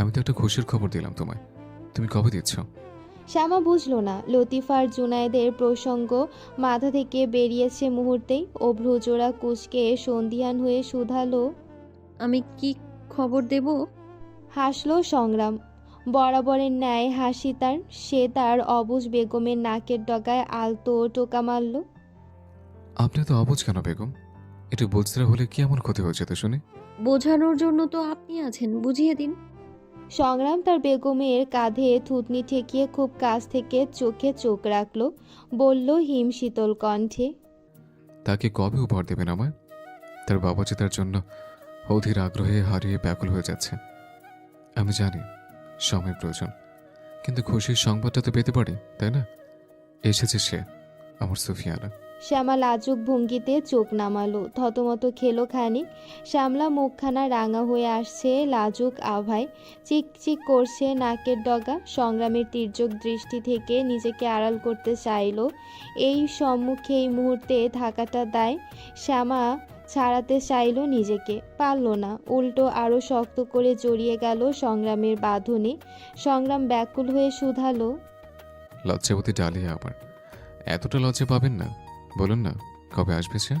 আমি তো একটা খুশির খবর দিলাম তোমায়, তুমি কবে দিচ্ছ? শ্যামা বুঝল না লতিফার জুনায়েদের প্রসঙ্গ মাথা থেকে বেরিয়েছে মুহূর্তেই। ও ভ্রুজোড়া কুঁচকে সন্ধিয়ান হয়ে শুধালো। আমি কি খবর দেব? হাসলো সংগ্রাম। বরাবরের ন্যায় হাসি তার। সে তার অবুঝ বেগমের নাকের ডগায় আলতো টোকা মারল। আপনি তো অবুঝ কেন বেগম? একটু বুঝতে হলে কি এমন ক্ষতি হয়েছে তো শুনি? বোঝানোর জন্য তো আপনি আছেন, বুঝিয়ে দিন। সংগ্রাম তার বেগমের কাঁধে থুতনি ঠেকিয়ে খুব কাছ থেকে চোখে চোখ রাখল। বলল হিম শীতল কণ্ঠে। তাকে কবে উপহার দেবেন আমায়? তার বাবা যে তার জন্য অধীর আগ্রহে হারিয়ে ব্যাকুল হয়ে যাচ্ছে। আমি জানি সময় প্রয়োজন, কিন্তু খুশির সংবাদটা তো পেতে পারি, তাই না? এসেছে সে, আমার সুফিয়ানা। শ্যামা লাজুক ভঙ্গিতে চোখ নামালো, থতমত খেলো খানিক। শ্যামলা মুখখানা রাঙা হয়ে আসছে লাজুক আভায়। চিকচিক করছে নাকের ডগা। সংগ্রামের তির্যক দৃষ্টি থেকে নিজেকে আড়াল করতে চাইল। এই সম্মুখে এই মুহূর্তে থাকাটা দায়। শ্যামা ছাড়াতে চাইল নিজেকে, পারল না। উল্টো আরও শক্ত করে জড়িয়ে গেল সংগ্রামের বাঁধনে। সংগ্রাম ব্যাকুল হয়ে শুধালো। লজ্জাবতী ডালিয়া আমার, এতটা লজ্জা পাবেন না। বলুন না, কবে আসবে সে?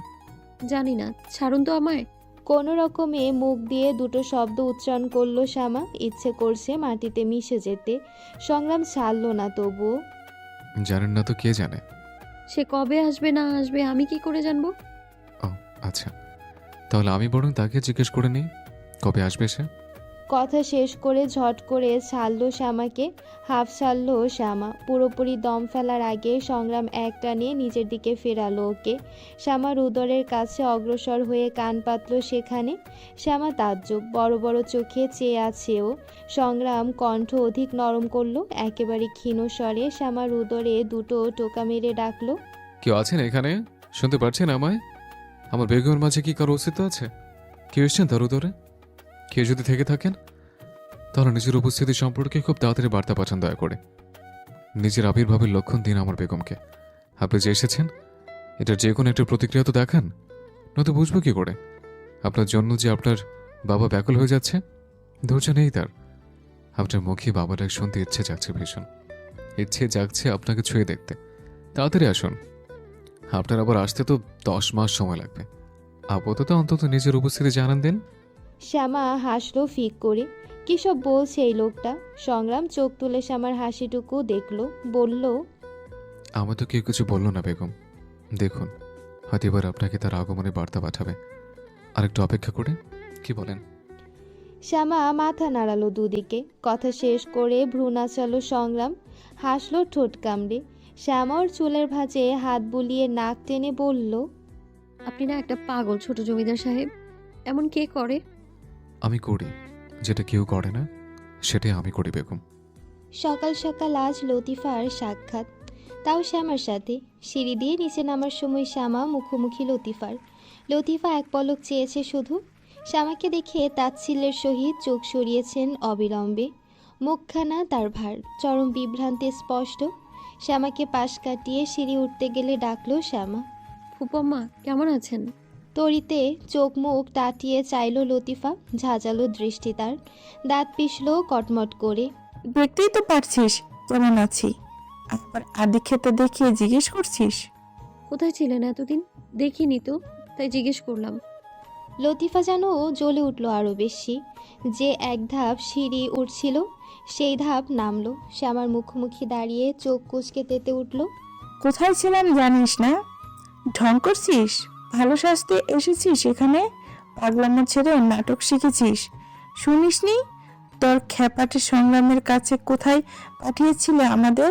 জানি না, ছাড়ুন তো আমায়। কোনো রকমে মুখ দিয়ে দুটো শব্দ উচ্চারণ করলো শ্যামা। ইচ্ছে করছে মাটিতে মিশে যেতে। সংগ্রাম ছাড়ল না তবুও। জানেন না তো কে জানে? সে কবে আসবে না আসবে আমি কি করে জানবো? ও আচ্ছা, তাহলে আমি বরং তাকে জিজ্ঞেস করে নিই কবে আসবে সে। কথা শেষ করে ঝট করে ছাড়লো শ্যামাকে। হাফ ছাড়লো শ্যামা। পুরোপুরি দম ফেলার আগে সংগ্রাম এক টানে নিজের দিকে ফেরালো ওকে। শ্যামার উদরের কাছে অগ্রসর হয়ে কান পাতল সেখানে। শ্যামা তাজ্জব, বড় বড় চোখে চেয়ে আছে ও। সংগ্রাম কণ্ঠ অধিক নরম করলো, একেবারে ক্ষীণ স্বরে শ্যামার উদরে দুটো টোকা মেরে ডাকলো। কেউ আছেন এখানে? শুনতে পারছেন আমায়? আমার বেগমের মাঝে কি কারো অস্তিত্ব আছে? কেউ এসছেন তার উদরে? কেউ যদি থেকে থাকেন তাহলে নিজের উপস্থিতি সম্পর্কে খুব তাড়াতাড়ি বার্তা পাঠান দয়া করে। নিজের আবির্ভাবের লক্ষণ দিন আমার বেগমকে। আপনি যে এসেছেন এটার যে কোনো একটা প্রতিক্রিয়া তো দেখান, নয়তো বুঝবো কি করে আপনার জন্য যে আপনার বাবা ব্যাকুল হয়ে যাচ্ছে? ধৈর্য নেই তার। আপনার মুখে বাবা ডাক শুনতে ইচ্ছে জাগছে ভীষণ। ইচ্ছে জাগছে আপনাকে ছুঁয়ে দেখতে। তাড়াতাড়ি আসুন। আপনার আবার আসতে তো 10 মাস সময় লাগবে। আপাতত অন্তত নিজের উপস্থিতি জানান দিন। শ্যামা হাসলো ফিক করে। কী সব বলছে এই লোকটা। সংগ্রাম চোখ তুলে শ্যামার হাসিটুকু দেখলো। বলল। আমার তো কেউ কিছু বলল না বেগম। দেখুন, হয়তো এবার আপনাকে তার আগমনে বার্তা পাঠাবে। আরেকটু অপেক্ষা করে, কি বলেন? শ্যামা মাথা নাড়ালো দুদিকে। কথা শেষ করে ভ্রু নাচালো সংগ্রাম। হাসলো ঠোঁট কামড়ে। শ্যামা ওর চুলের ভাঁজে হাত বুলিয়ে নাক টেনে বলল। আপনি না একটা পাগল ছোট জমিদার সাহেব। এমন কে করে? আমি করি যেটা কেউ করে না, সেটাই আমি করি বেগম। সকাল সকাল আজ লতিফার সাক্ষাৎ, তাও শ্যামার সাথে। সিঁড়ি দিয়ে নিচে নামার সময় শ্যামা মুখোমুখি লতিফার। লতিফা এক পলক চেয়েছে শুধু। শ্যামাকে দেখে তাচ্ছিল্যের সহিত চোখ সরিয়েছেন অবিলম্বে। মুখখানা তার ভার, চরম বিভ্রান্তি স্পষ্ট। শ্যামাকে পাশ কাটিয়ে সিঁড়ি উঠতে গেলে ডাকলো শ্যামা। ফুপম্মা কেমন আছেন? তরিতে চোখ মুখ তাটিয়ে চাইল লতিফা। ঝাঁঝালো দৃষ্টি তার। দাঁত পিষল কটমট করে। দেখতেই তো পারছিস কেমন আছি, আবার আদি খেতে দেখিয়ে জিজ্ঞেস করছিস? কোথায় ছিলেন এতদিন? দেখিনি তো, তাই জিজ্ঞেস করলাম। লতিফা যেন জ্বলে উঠল আরও বেশি। যে এক ধাপ সিঁড়ি উঠছিল সেই ধাপ নামলো। শ্যামার মুখোমুখি দাঁড়িয়ে চোখ কুঁচকে তেতে উঠল। কোথায় ছিলাম জানিস না? ঢং করছিস? ভালো শাস্তি এসেছিস এখানে? পাগলামো ছেড়ে নাটক শিখেছিস? শুনিসনি তোর খ্যাপাটে সংগ্রামের কাছে কোথায় পাঠিয়েছিলে আমাদের?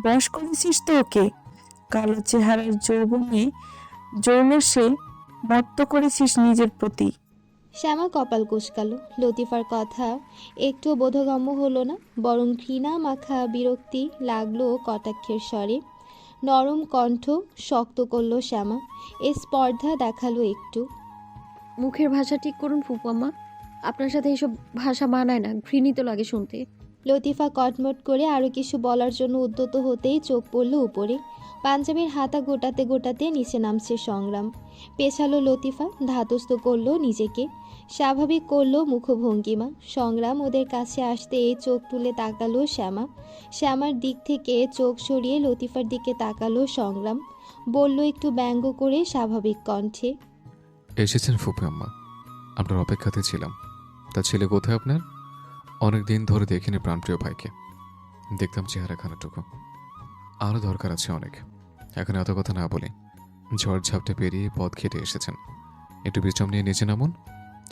বশ করেছিস তো ওকে। কালো চেহারার যৌবনে যৌনসে মত্ত করেছিস নিজের প্রতি। শ্যামা কপাল কুঁচকালো। লতিফার কথা একটু বোধগম্য হলো না, বরং ঘৃণা মাখা বিরক্তি লাগলো কটাক্ষের স্বরে। নরম কণ্ঠ শক্ত করল শ্যামা। এ স্পর্ধা দেখালো একটু। মুখের ভাষা ঠিক করুন ফুপম্মা। আপনার সাথে এইসব ভাষা মানায় না, ঘৃণিত লাগে শুনতে। লতিফা কটমট করে আরও কিছু বলার জন্য উদ্যত হতেই চোখ পড়ল উপরে। পাঞ্জাবির হাতা গোটাতে গোটাতে নিচে নামছে সংগ্রাম। পেছালো লতিফা, ধাতস্থ করলো নিজেকে, স্বাভাবিক করলো মুখভঙ্গিমা। সংগ্রাম ওদের কাছে আসতে চোখ তুলে তাকালো শ্যামা। শ্যামার দিক থেকে চোখ সরিয়ে লতিফার দিকে তাকালো সংগ্রাম। বলল একটু ব্যঙ্গ করে স্বাভাবিক কণ্ঠে, এসেছেন ফুপি আম্মা, আপনার অপেক্ষাতে ছিলাম। তা ছেলে কোথায় আপনার? অনেক দিন ধরে দেখিনি প্রাণপ্রিয় ভাইকে। দেখতাম চেহারা খানাটুকু, আরও দরকার আছে অনেক। এখন এত কথা না বলি, ঝড় ঝাপটে পেরিয়ে পথ খেটে এসেছেন, একটু বিশ্রাম নিয়ে নিচে নামুন।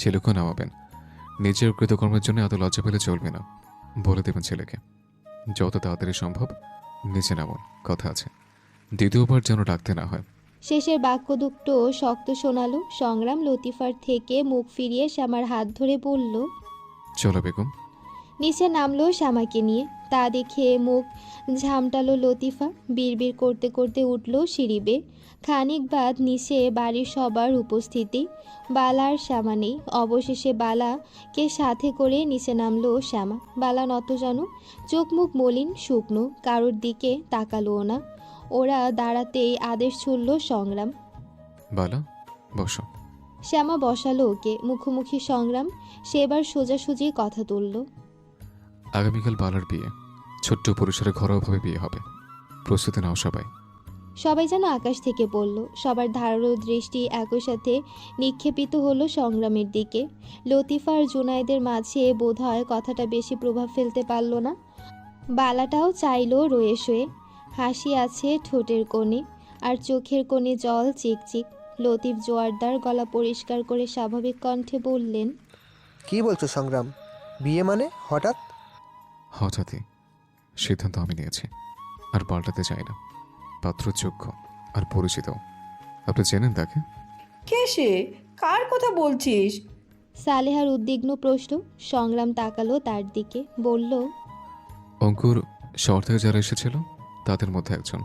ছেলেকেও নামাবেন। নিজের কৃতকর্মের জন্য এত লজ্জা পেলে চলবে না, বলে দেবেন ছেলেকে। যত তাড়াতাড়ি সম্ভব নিচে নামুন, কথা আছে। দ্বিতীয়বার যেন ডাকতে না হয়। শেষের বাক্য দুটো শক্ত শোনালো। সংগ্রাম লতিফার থেকে মুখ ফিরিয়ে শ্যামার হাত ধরে বলল, চলো বেগম। নিচে নামলো শ্যামাকে নিয়ে। তা দেখে মুখ ঝামটালো লতিফা। বিড়বিড় করতে করতে উঠল সিঁড়ি বেয়ে। খানিক বাদ নিচে বাড়ির সবার উপস্থিতি। বালা আর শ্যামা নেই। অবশেষে বালাকে সাথে করে নিচে নামলো শ্যামা। বালা নতজানু, চোখ মুখ মলিন, শুকনো, কারোর দিকে তাকালোও না। ওরা দাঁড়াতেই আদেশ ছুড়ল সংগ্রাম, বালা বসো। শ্যামা বসালো ওকে। মুখোমুখি সংগ্রাম। সেবার সোজাসুজি কথা তুলল, আগামীকাল বালার বিয়ে, ছোট্ট পরিসরে ঘরোয়াভাবে বিয়ে হবে, প্রস্তুতি নাও সবাই। সবাই যেন আকাশ থেকে পড়ল। সবার ধারালো দৃষ্টি একই সাথে নিক্ষেপিত হলো সংগ্রামের দিকে। লতিফা আর জুনায়েদের মাঝে বোধহয় কথাটা বেশি প্রভাব ফেলতে পারল না। বালাটাও চাইলো রয়ে শোয়ে। হাসি আছে ঠোঁটের কোণে, আর চোখের কোণে জল চিকচিক। লতিফ জোয়ারদার গলা পরিষ্কার করে স্বাভাবিক কণ্ঠে বললেন, কি বলছো সংগ্রাম? বিয়ে মানে হঠাৎ? হঠাৎই সিদ্ধান্ত আমি নিয়েছি, আর পাল্টাতে চাই না। পাত্র যোগ্য আর পরিচিত, আপনি চেনেন তাকে? কে সে? কার কথা বলছিস? সালেহার উদ্বিগ্ন প্রশ্ন। সংগ্রাম তাকালো তার দিকে, বলল, অঙ্কুর শহর থেকে যারা এসেছিল তাদের মধ্যে একজন।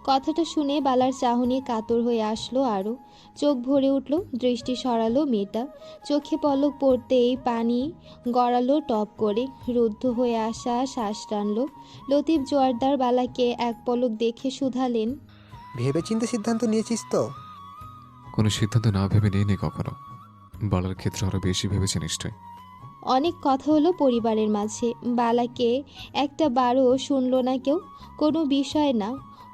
কথাটা শুনে বালার চাহনি কাতর হয়ে আসলো আরও। চোখ ভরে উঠল, দৃষ্টি সরালো মেয়েটা। চোখে পলক পড়তেই পানি গড়ালো টপ করে। রুদ্ধ হয়ে আসা শ্বাস টানল। লতিফ জোয়ারদার বালাকে এক পলক দেখে শুধালেন, ভেবেচিন্তে সিদ্ধান্ত নিয়েছিস তো? কোনো সিদ্ধান্ত না ভেবে নিইনি কখনো। বালার ক্ষেত্রে আরও বেশি ভেবেছে নিশ্চয়। অনেক কথা হলো পরিবারের মাঝে। বালাকে একটা বারও শুনল না কেউ, কোনো বিষয় না।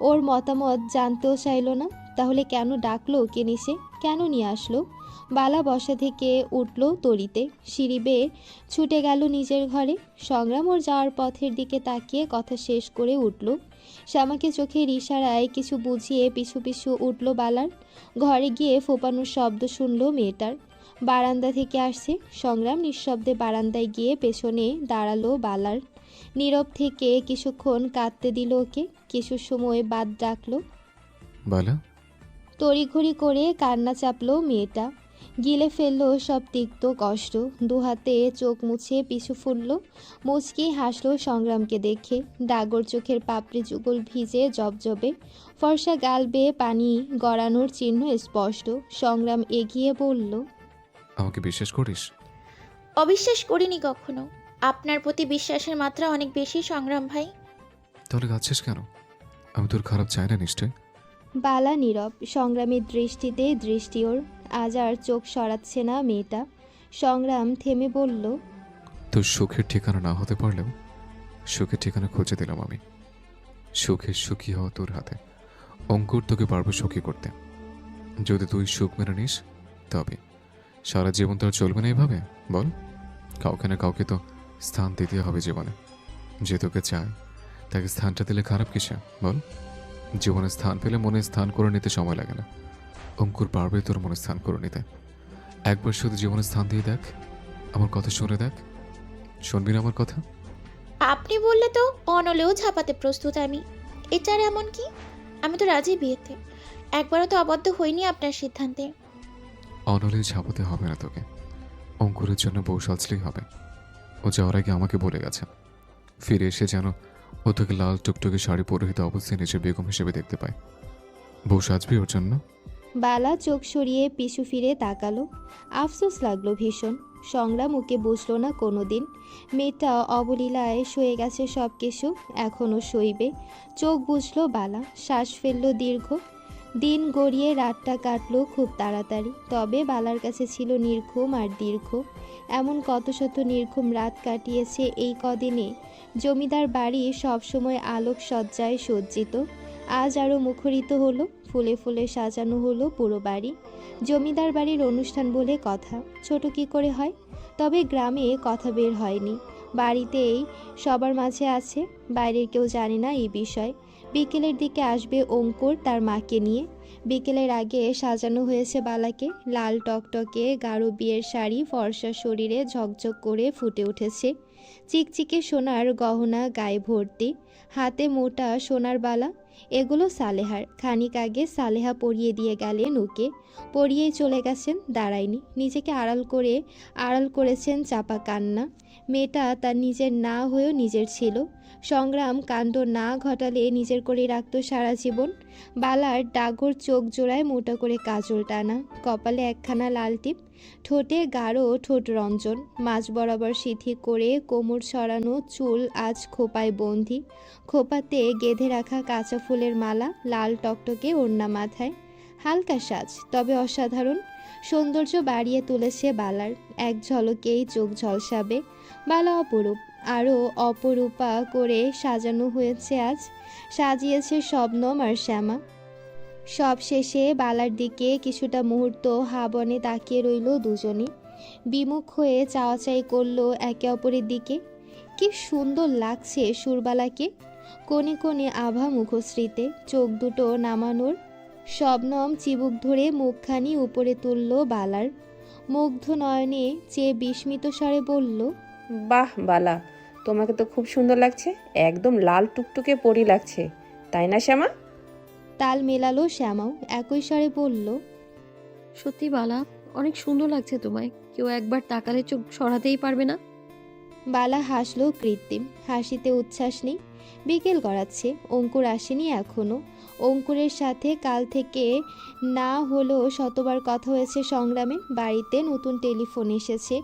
ওর মতামত জানতেও চাইল না। তাহলে কেন ডাকলো ওকে নিচে, কেন নিয়ে আসলো? বালা বসা থেকে উঠল তড়িতে, সিঁড়ি বেয়ে ছুটে গেল নিজের ঘরে। সংগ্রাম ওর যাওয়ার পথের দিকে তাকিয়ে কথা শেষ করে উঠল। শ্যামাকে চোখের ইশারায় কিছু বুঝিয়ে পিছু পিছু উঠল বালার। ঘরে গিয়ে ফোপানোর শব্দ শুনল মেয়েটার। বারান্দা থেকে আসছে। সংগ্রাম নিঃশব্দে বারান্দায় গিয়ে পেছনে দাঁড়ালো বালার। নীরব থেকে কিছুক্ষণ কাঁদতে দিল ওকে। কিছু সময় বাদ ডাকলো, বালা। তড়িঘড়ি করে কান্না চাপলো মেয়েটা। গিলে ফেললো সব তিক্ত কষ্ট। দুহাতে চোখ মুছে পিছু ফুলল। মুচকি হাসলো সংগ্রামকে দেখে। ডাগর চোখের পাপড়ি যুগল ভিজে জবজবে। ফর্সা গাল বেয়ে পানি গড়ানোর চিহ্ন স্পষ্ট। সংগ্রাম এগিয়ে বলল, আমাকে বিশ্বাস করিস? অবিশ্বাস করিনি কখনো। আপনার প্রতি বিশ্বাসের মাত্রা অনেক বেশি সংগ্রাম ভাই। তাহলে কাঁদছিস কেন? আমি তোর খারাপ চাই না নিশ্চয়। বালা নীরব। সংগ্রামের দৃষ্টিতে দৃষ্টি ওর। আজ আর চোখ সরাচ্ছে না মেয়েটা। সংগ্রাম থেমে বলল, তোর সুখের ঠিকানা না হতে পারলেও সুখের ঠিকানা খুঁজে দিলাম আমি। সুখের সুখী হওয়া তোর হাতে। অঙ্কুর তোকে পারবে সুখী করতে। যদি তুই সুখ মেনে নিস তবে সারা জীবন তো আর চলবে না এইভাবে, বল? কাউকে না কাউকে তো স্থান দিতে হবে জীবনে। যে তোকে চায় তাকে স্থানটা দিলে খারাপ কিসে, বল? জীবনে স্থান পেলে মনে স্থান করে নিতে সময় লাগে না। অঙ্কুর পারবে তোর মনে স্থান করে নিতে। একবার শুধু জীবনে স্থান দিয়ে দেখ, আমার কথা শুনে দেখ। শুনবি না আমার কথা? আপনি বললে তো অনলেও ঝাঁপাতে প্রস্তুত আমি। এটার এমন কি? আমি তো রাজি বিয়েতে। একবারও তো অবদ্ধ হইনি আপনার সিদ্ধান্তে। অনলে ঝাঁপাতে হবে না তোকে। অঙ্কুরের জন্য বউ সাজলেই হবে। ও যাওয়ার আগে আমাকে বলে গেছে, ফিরে এসে যেন ও তোকে লাল টুকটুকে শাড়ি পরিহিত অবস্থায় নিজের বেগম হিসেবে দেখতে পায়। বউ সাজবি ওর জন্য? বালা চোখ সরিয়ে পিছু ফিরে তাকালো। আফসোস লাগলো ভীষণ। সংগ্রাম ওকে বুঝলো না কোনো দিন। মেয়েটা অবলীলায় সয়ে গেছে সব কিছু, এখনও সইবে। চোখ বুঝলো বালা, শ্বাস ফেললো দীর্ঘ। দিন গড়িয়ে রাতটা কাটলো খুব তাড়াতাড়ি, তবে বালার কাছে ছিল নির্ঘুম আর দীর্ঘ। এমন কত শত নির্ঘুম রাত কাটিয়েছে এই কদিনে। জমিদার বাড়ি সবসময় আলোক সজ্জায় সজ্জিত, আজ আরও মুখরিত হলো, ফুলে ফুলে সাজানো হলো পুরো বাড়ি। জমিদার বাড়ির অনুষ্ঠান বলে কথা, ছোট কি করে হয়? তবে গ্রামে কথা বের হয়নি, বাড়িতেই সবার মাঝে আছে, বাইরের কেউ জানে না এই বিষয়। বিকেলের দিকে আসবে অঙ্কুর তার মাকে নিয়ে। বিকেলের আগে সাজানো হয়েছে বালাকে, লাল টকটকে গাঢ় বিয়ের শাড়ি ফর্সা শরীরে ঝকঝক করে ফুটে উঠেছে। চিকচিকে সোনার গহনা গায়ে ভর্তি, হাতে মোটা সোনার বালা। এগুলো সালেহার। খানিক আগে সালেহা পরিয়ে দিয়ে গেলেন ওকে, পরিয়েই চলে গেছেন, দাঁড়ায়নি। নিজেকে আড়াল করেছেন চাপা কান্না। মেয়েটা তার নিজের না হয়েও নিজের ছিল। সংগ্রাম কাণ্ড না ঘটালে নিজের করে রাখত সারা জীবন। বালার ডাগর চোখ জোড়ায় মোটা করে কাজল টানা, কপালে একখানা লাল টিপ, ঠোঁটে গাঢ় ঠোঁট রঞ্জন, মাঝ বরাবর সিথি করে কোমর ছড়ানো চুল আজ খোপায় বন্দি, খোপাতে গেঁধে রাখা কাঁচা ফুলের মালা, লাল টকটকে ওড়না মাথায়। হালকা সাজ, তবে অসাধারণ সৌন্দর্য বাড়িয়ে তুলেছে বালার। এক ঝলকেই চোখ ঝলসাবে। বালা অপরূপ, আরও অপরূপা করে সাজানো হয়েছে আজ, সাজিয়েছে শবনম আর শ্যামা। সব শেষে বালার দিকে কিছুটা মুহূর্ত হা বনে তাকিয়ে রইল দুজনে, বিমুখ হয়ে চাওয়াচাই করলো একে অপরের দিকে। কি সুন্দর লাগছে সুরবালাকে, কোণে কোণে আভা মুখশ্রীতে, চোখ দুটো নামানোর। শবনম চিবুক ধরে মুখখানি উপরে তুলল বালার, মুগ্ধ নয়নে চেয়ে বিস্মিত স্বরে বলল, বাহ বালা, তোমাকে তো খুব সুন্দর লাগছে, একদম লাল টুকটুকে পরি লাগছে, তাই না শ্যামা? তাল মেলালো শ্যামাও, একই স্বরে বলল, সত্যি বালা, অনেক সুন্দর লাগছে তোমায়, কেউ একবার তাকালে চোখ সরাতেই পারবে না। বালা হাসলো কৃত্রিম, হাসিতে উচ্ছ্বাস নেই। বিকেল গড়াচ্ছে, অঙ্কুর আসেনি এখনো। অঙ্কুরের সাথে কাল থেকে না হলেও শতবার কথা হয়েছে সংগ্রামের। বাড়িতে নতুন টেলিফোন এসেছে,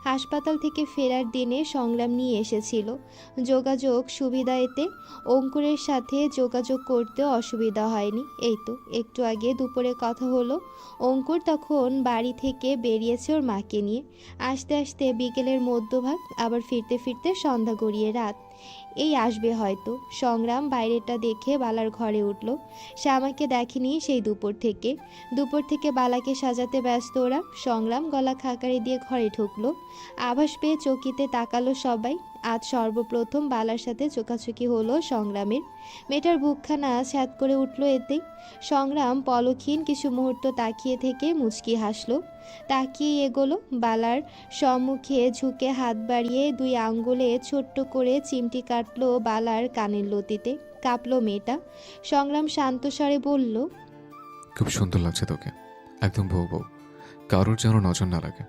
হাসপাতাল থেকে ফেরার দিনে সংগ্রাম নিয়ে এসেছিল। যোগাযোগ সুবিধা এতে, অঙ্কুরের সাথে যোগাযোগ করতেও অসুবিধা হয়নি। এই তো একটু আগে দুপুরে কথা হলো, অঙ্কুর তখন বাড়ি থেকে বেরিয়েছে ওর মাকে নিয়ে। আসতে আসতে বিকেলের মধ্যভাগ, আবার ফিরতে ফিরতে সন্ধ্যা গড়িয়ে রাত। এই আসবে হয়তো। সংগ্রাম বাইরেটা দেখে বালার ঘরে উঠল। শ্যামাকে দেখেনি সেই দুপুর থেকে বালাকে সাজাতে ব্যস্ত ওরা। সংগ্রাম গলা খাকারি দিয়ে ঘরে ঢুকলো। আভাস পেয়ে চকিতে তাকালো সবাই। আজ সর্বপ্রথম বালার সাথে চোখাচোখি হলো সংগ্রামের। মেয়েটার বুকখানা ছ্যাদ করে উঠল এতেই। সংগ্রাম পলকহীন কিছু মুহূর্ত তাকিয়ে থেকে মুচকি হাসলো। তাকিয়ে এগোলো বালার সম্মুখে, ঝুঁকে হাত বাড়িয়ে দুই আঙ্গুলে ছোট্ট করে চিমটি কাটলো বালার কানের লতিতে। কাঁপলো মেয়েটা। সংগ্রাম শান্ত স্বরে বলল, খুব সুন্দর লাগছে তোকে, একদম বউ বউ, কারোর যেন নজর না লাগে।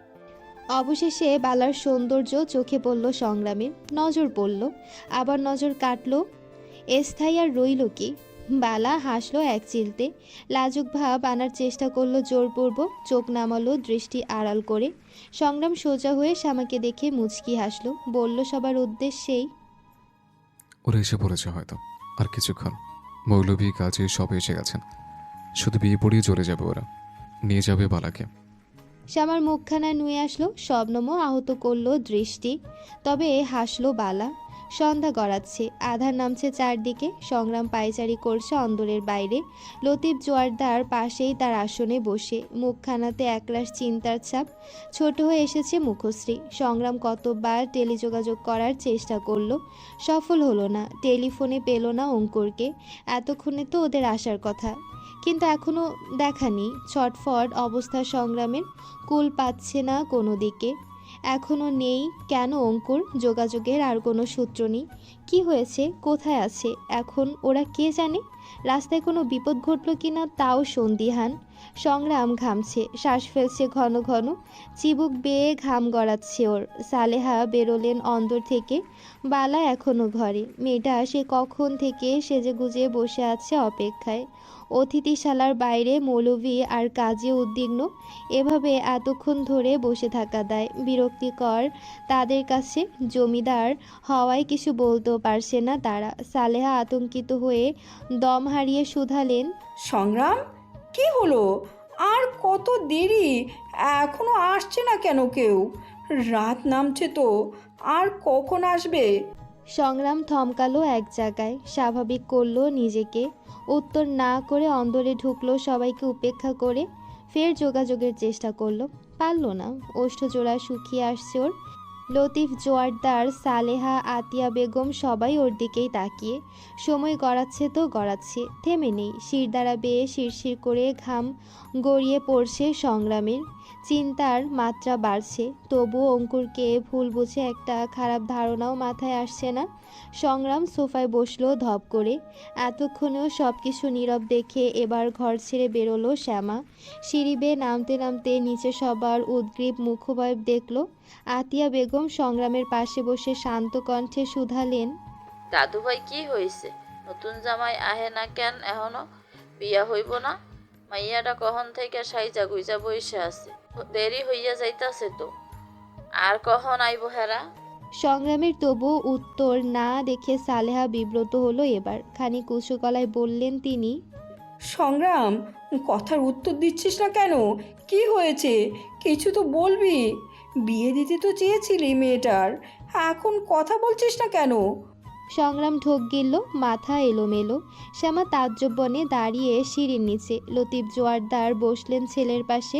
অবশেষে বালার সৌন্দর্য চোখে পড়ল সংগ্রামের। নজর পড়ল, আবার নজর কাটলো। স্থায়ী আর রইল কি? বালা হাসলো এক চিলতে, লাজুক ভাব আনার চেষ্টা করলো জোরপূর্বক, চোখ নামালো দৃষ্টি আড়াল করে। সংগ্রাম সোজা হয়ে শ্যামাকে দেখে মুচকি হাসলো, বলল সবার উদ্দেশ্যেই, ওরা এসে পড়েছে হয়তো, আর কিছুক্ষণ মৌলভী কাজে সবে এসে গেছেন, শুধু বিয়ে পড়িয়ে চলে যাবে ওরা, নিয়ে যাবে বালাকে। শ্যামার মুখখানা নুয়ে আসলো। শবনমও আহত করলো দৃষ্টি, তবে হাসলো বালা। সন্ধ্যা গড়াচ্ছে, আধার নামছে চারদিকে। সংগ্রাম পায়চারি করছে অন্দরের বাইরে। লতিফ জোয়ারদার পাশেই তার আসনে বসে, মুখখানাতে একরাশ চিন্তার ছাপ। ছোট হয়ে এসেছে মুখশ্রী। সংগ্রাম কতবার টেলিযোগাযোগ করার চেষ্টা করলো, সফল হলো না। টেলিফোনে পেল না অঙ্কুরকে। এতক্ষণে তো ওদের আসার কথা, কিন্তু এখনও দেখানি। ছটফট অবস্থা সংগ্রামের, কুল পাচ্ছে না কোনো দিকে। এখনও নেই কেন অঙ্কুর? যোগাযোগের আর কোনো সূত্র নেই। কি হয়েছে? কোথায় আছে এখন ওরা কে জানে? রাস্তায় কোনো বিপদ ঘটল কিনা তাও সন্দিহান। সংগ্রাম ঘামছে, শ্বাস ফেলছে ঘন ঘন, চিবুক বেয়ে ঘাম গড়াচ্ছে ওর। সালেহা বেরোলেন অন্দর থেকে। বালা এখনো ঘরে। মেয়েটা সে কখন থেকে সেজেগুজে বসে আছে অপেক্ষায়। অতিথিশালার বাইরে মৌলভী আর কাজে উদ্বিগ্ন। এভাবে এতক্ষণ ধরে বসে থাকা দায়, বিরক্তিকর তাদের কাছে। জমিদার হওয়ায় কিছু বলতেও পারছে না তারা। সালেহা আতঙ্কিত হয়ে দম হারিয়ে শুধালেন, সংগ্রাম, কি হলো? আর কত দেরি? এখনো আসছে না কেন কেউ? রাত নামছে তো, আর কখন আসবে? সংগ্রাম থমকালো এক জায়গায়, স্বাভাবিক করলো নিজেকে। উত্তর না করে অন্দরে ঢুকলো সবাইকে উপেক্ষা করে। ফের যোগাযোগের চেষ্টা করলো, পারল না। ওষ্ঠজোড়া শুকিয়ে আসছে ওর। লতিফ জোয়ারদার, সালেহা, আতিয়া বেগম সবাই ওর দিকেই তাকিয়ে। সময় গড়াচ্ছে তো গড়াচ্ছে, থেমে নেই। শিরদাঁড়া বেয়ে শিরশির করে ঘাম গড়িয়ে পড়ছে সংগ্রামের। চিন্তার মাত্রা বাড়ছে, তবুও অঙ্কুরকে ভুল বুঝে একটা খারাপ ধারণাও মাথায় আসছে না। সংগ্রাম সোফায় বসলো ধপ করে। এতক্ষণেও সব কিছু নীরব দেখে এবার ঘর ছেড়ে বেরোলো শ্যামা। সিঁড়ি বেয়ে নামতে নামতে নিচে সবার উদ্গ্রীব মুখভাব দেখল। আতিয়া বেগম সংগ্রামের পাশে বসে শান্ত কণ্ঠে শুধালেন, দাদুভাই কি হয়েছে? নতুন জামাই আহে না কেন এখনো? বিয়া হইব না? মাইয়াটা কখন থেকে সাইজা গুইজা বইসে আছে, দেরি হইয়া যাইতাছে তো। আর কখন আইব হেরা? সংগ্রামের তবুও উত্তর না দেখে সালেহা বিব্রত হলো এবার। খানিক উঁচু গলায় বললেন তিনি, সংগ্রাম, কথার উত্তর দিচ্ছিস না কেন? কি হয়েছে? কিছু তো বলবি। বিয়ে দিতে তো চেয়েছিলি মেয়েটার, এখন কথা বলছিস না কেন? সংগ্রাম ঢোক গিলল, মাথা এলোমেলো। শ্যামা তাজ্জব বনে দাঁড়িয়ে সিঁড়ির নিচে। লতিফ জোয়ারদার বসলেন ছেলের পাশে,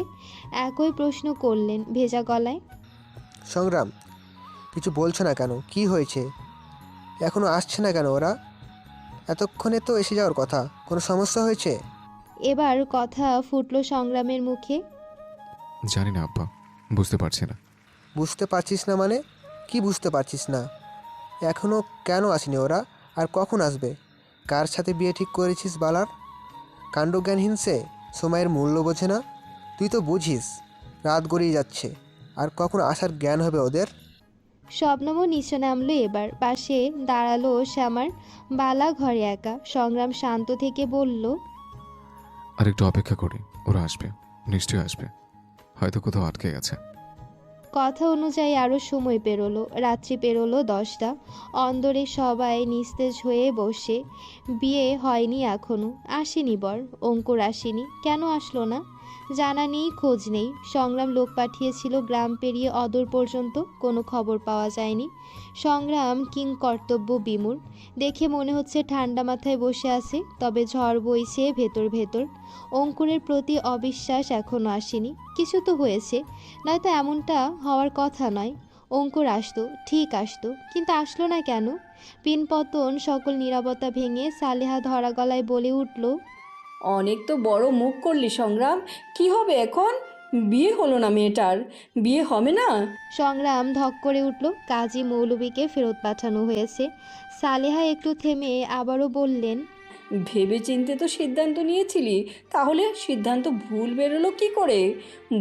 একই প্রশ্ন করলেন ভেজা গলায়। সংগ্রাম, কিছু বলছো না কেন? কি হয়েছে? এখনো আসছে না কেন ওরা? এতক্ষণে তো এসে যাওয়ার কথা। কোনো সমস্যা হয়েছে? এবার কথা ফুটল সংগ্রামের মুখে। জানি না আব্বা, বুঝতে পারছি না। বুঝতে পারছিস না মানে? কি বুঝতে পারছিস না? এখনও কেন আসেনি ওরা? আর কখন আসবে? কার সাথে বিয়ে ঠিক করেছিস বালার? কাণ্ডজ্ঞানহীন সে, সময়ের মূল্য বোঝে না। তুই তো বুঝিস রাত গড়িয়ে যাচ্ছে, আর কখন আসার জ্ঞান হবে ওদের? শবনমও নিচে নামলো এবার, পাশে দাঁড়ালো শ্যামার। বালা ঘরে একা। সংগ্রাম শান্ত থেকে বলল, আর একটু অপেক্ষা করি, ওরা আসবে, নিশ্চয়ই আসবে। হয়তো কোথাও আটকে গেছে। কথা অনুযায়ী আরও সময় পেরোলো। রাত্রি পেরোলো 10টা। অন্দরে সবাই নিস্তেজ হয়ে বসে। বিয়ে হয়নি এখনো। আসেনি বর, অঙ্কুর আসেনি। কেন আসলো না জানা নেই, খোঁজ নেই। সংগ্রাম লোক পাঠিয়েছিল গ্রাম পেরিয়ে অদূর পর্যন্ত, কোনো খবর পাওয়া যায়নি। সংগ্রাম কিং কর্তব্য বিমূঢ়। দেখে মনে হচ্ছে ঠান্ডা মাথায় বসে আছে, তবে ঝড় বইছে ভেতর ভেতর। অঙ্কুরের প্রতি অবিশ্বাস এখনো আসেনি। কিছু তো হয়েছে, নয়তো এমনটা হওয়ার কথা নয়। অঙ্কুর আসতো, ঠিক আসতো, কিন্তু আসলো না কেন? পিনপতন সকল নীরবতা ভেঙে সালেহা ধরা গলায় বলে উঠল, অনেক তো বড় মুখ করলি সংগ্রাম। কি হবে এখন? বিয়ে হলো না মেয়েটার, বিয়ে হবে না? সংগ্রাম ধক করে উঠল। কাজী মৌলভীকে ফেরত পাঠানো হয়েছে। সালেহা একটু থেমে আবারও বললেন, ভেবে চিন্তে তো সিদ্ধান্ত নিয়েছিলি, তাহলে সিদ্ধান্ত ভুল বেরোলো কি করে?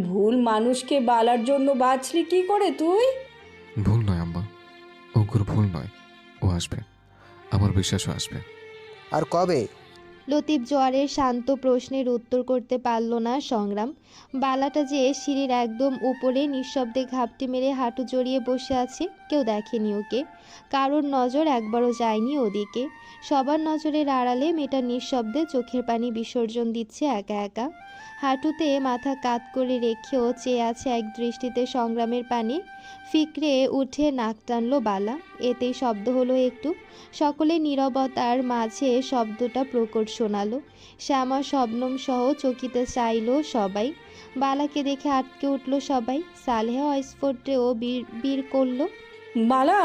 ভুল মানুষকে বালার জন্য বাঁচলি কি করে তুই? ভুল নয় আম্মা, অঙ্কুর ভুল নয়। ও আসবে, আমার বিশ্বাসও আসবে। আর কবে? লতিফ জোয়ারের শান্ত প্রশ্নের উত্তর করতে পারল না সংগ্রাম। বালাটা যে সিঁড়ির একদম উপরে নিঃশব্দে ঘাপটি মেরে হাঁটু জড়িয়ে বসে আছে। কেউ দেখেনি ওকে, কারোর নজর একবারও যায়নি ওদিকে। সবার নজরের আড়ালে মেয়েটা নিঃশব্দে চোখের পানি বিসর্জন দিচ্ছে একা একা। হাঁটুতে মাথা কাত করে রেখেও চেয়ে আছে এক দৃষ্টিতে সংগ্রামের পানে। ফিকরে উঠে নাক টানলো বালা। এতেই শব্দ হলো একটু। সকলে নীরবতার মাঝে শব্দটা প্রকট শোনালো। শ্যামা শবনম সহ চকিতে চাইল সবাই। বালাকে দেখে আটকে উঠল সবাই। সালেহা অস্ফুটেও বীর করলো, বালা!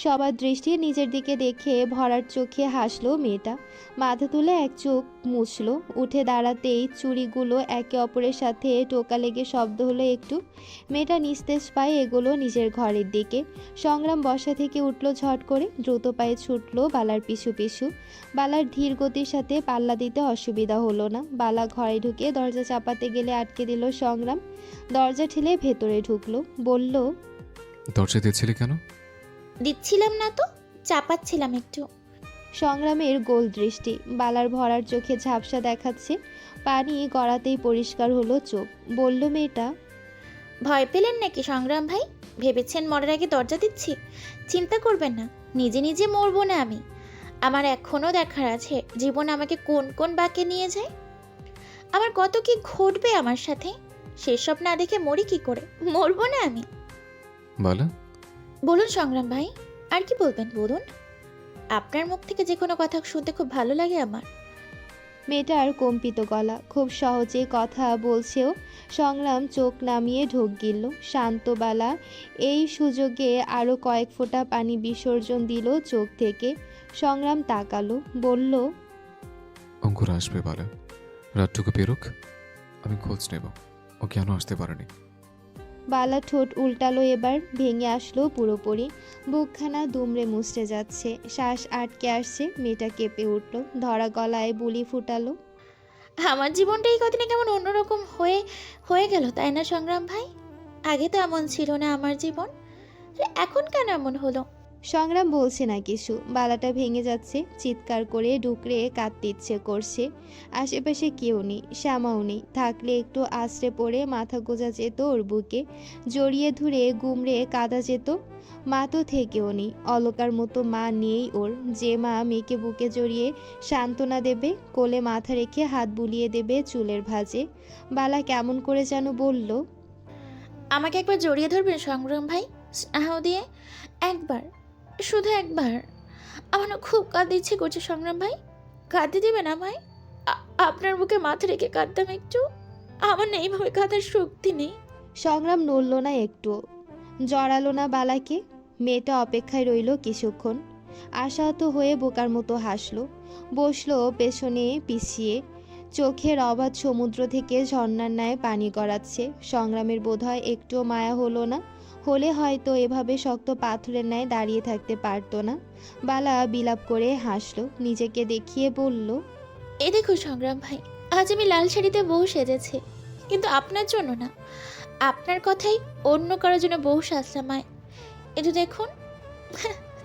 সবার দৃষ্টি নিজের দিকে দেখে ভরার চোখে হাসলো মেয়েটা। মাথা তুলে এক চোখ মুছলো। উঠে দাঁড়াতেই চুড়িগুলো একে অপরের সাথে টোকা লেগে শব্দ হলো একটু। মেয়েটা নিস্তেজ পায়ে এগোলো নিজের ঘরের দিকে। সংগ্রাম বসা থেকে উঠল ঝট করে, দ্রুত পায়ে ছুটলো বালার পিছু পিছু। বালার ধীর গতির সাথে পাল্লা দিতে অসুবিধা হলো না। বালা ঘরে ঢুকে দরজা চাপাতে গেলে আটকে দিল সংগ্রাম। দরজা ঠেলে ভেতরে ঢুকলো, বলল, দরজা দিয়েছিলি কেন? দিচ্ছিলাম না তো, চাপাচ্ছিলাম একটু। সংগ্রামের গোল দৃষ্টি, বালার ভরার চোখে ঝাপসা দেখাচ্ছে। পানি গড়াতেই পরিষ্কার হলো চোখ। বলল মেয়েটা, ভয় পেলেন নাকি সংগ্রাম ভাই? ভেবেছেন মরার আগে দরজা দিচ্ছি? চিন্তা করবেন না, নিজে নিজে মরবো না আমি। আমার এখনও দেখার আছে জীবন আমাকে কোন কোন বাঁকে নিয়ে যায়। আমার কত কি ঘটবে আমার সাথে, সেসব না দেখে মরি কি করে? মরবো না আমি। বালা, বলুন সংগ্রাম ভাই, আর কি বলবেন বলুন। আপনার মুখ থেকে যে কোনো কথা শুনতে খুব ভালো লাগে আমার। মেয়েটার কম্পিত গলা, খুব সহজে কথা বলছেও। সংগ্রাম চোখ নামিয়ে ঢোক গিলল। শান্ত বালা এই সুযোগে আরও কয়েক ফোঁটা পানি বিসর্জন দিল চোখ থেকে। সংগ্রাম তাকালো, বলল, অঙ্কুর আসবে বালা, রাতটুকু পেরুক, আমি খোঁজ নেব ও কেন আসতে পারেনি। বালা ঠোঁট উল্টালো, এবার ভেঙে আসলো পুরোপুরি। বুকখানা দুমড়ে মুছড়ে যাচ্ছে, শ্বাস আটকে আসছে। মেয়েটা কেঁপে উঠল, ধরা গলায় বুলি ফুটালো, আমার জীবনটা এই কদিনে কেমন অন্যরকম হয়ে হয়ে গেল, তাই না সংগ্রাম ভাই? আগে তো এমন ছিল না আমার জীবন, এখন কেন এমন হলো? সংগ্রাম বলছে না কিছু। বালাটা ভেঙে যাচ্ছে, চিৎকার করে ডুকরে কাঁদতে ইচ্ছে করছে। আশেপাশে কেউ নেই, শ্যামাও নেই। থাকলে একটু আশ্রে পড়ে মাথা গোজা যেত ওর বুকে, জড়িয়ে ধরে গুমড়ে কাঁদা যেত। মা তো থেকেও নেই, অলকার মতো মা নেই ওর, যে মা মেয়েকে বুকে জড়িয়ে সান্ত্বনা দেবে, কোলে মাথা রেখে হাত বুলিয়ে দেবে চুলের ভাঁজে। বালা কেমন করে যেন বলল, আমাকে একবার জড়িয়ে ধরবেন সংগ্রাম ভাই, স্নেহ দিয়ে? একবার, শুধু একবার। আমার না খুব কাঁদতে ইচ্ছে করছে সংগ্রাম ভাই, কাঁদতে দেবেন আমায়? আপনার বুকে মাথা রেখে কাঁদতাম একটু। আমার না এইভাবে কাঁদার শক্তি নেই। সংগ্রাম নড়ল না একটু, জড়ালো না বালাকে। মেয়েটা অপেক্ষায় রইল কিছুক্ষণ, আশাহত হয়ে বোকার মতো হাসলো। বসলো পেছনে পিছিয়ে, চোখের অবাধ সমুদ্র থেকে ঝর্ণার ন্যায় পানি গড়াচ্ছে। সংগ্রামের বোধহয় একটুও মায়া হলো না, হলে হয়তো এভাবে শক্ত পাথরের ন্যায় দাঁড়িয়ে থাকতে পারতো না। বালা বিলাপ করে হাসলো, নিজেকে দেখিয়ে বলল, এ দেখো সংগ্রাম ভাই, আজ আমি লাল শাড়িতে বউ সেজেছি, কিন্তু আপনার জন্য না। আপনার কথাই অন্য কারোর জন্য বউ সাজলাম। একটু দেখুন,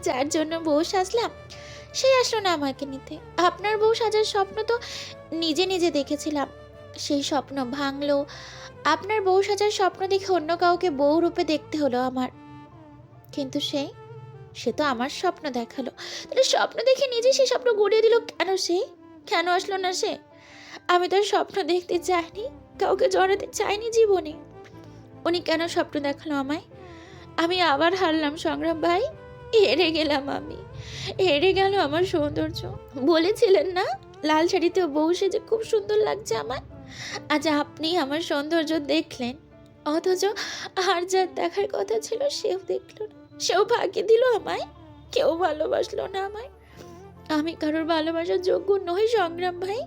যার জন্য বউ সাজলাম সে আসলো না আমাকে নিতে। আপনার বউ সাজার স্বপ্ন তো নিজে নিজে দেখেছিলাম, সেই স্বপ্ন ভাঙলো। আপনার বউ সাজার স্বপ্ন দেখে অন্য কাউকে বউ রূপে দেখতে হলো আমার। কিন্তু সে তো আমার স্বপ্ন দেখালো, তাহলে স্বপ্ন দেখে নিজে সে স্বপ্ন গড়িয়ে দিল কেন? কেন আসলো না সে? আমি তো আর স্বপ্ন দেখতে চাইনি, কাউকে জড়াতে চাইনি জীবনে। উনি কেন স্বপ্ন দেখালো আমায়? আমি আবার হারলাম সংগ্রাম ভাই, হেরে গেলাম আমি, হেরে গেল আমার সৌন্দর্য। বলেছিলেন না লাল শাড়িতে বউ সেজে খুব সুন্দর লাগছে আমায়, আজ আপনি আমার সৌন্দর্য দেখলেন, অথচ আর যার দেখার কথা ছিল সেও দেখলো না, সেও ফাঁকি দিল আমায়। কেউ ভালোবাসলো না আমায়, আমি কারোর ভালোবাসার যোগ্য নই সংগ্রাম ভাই।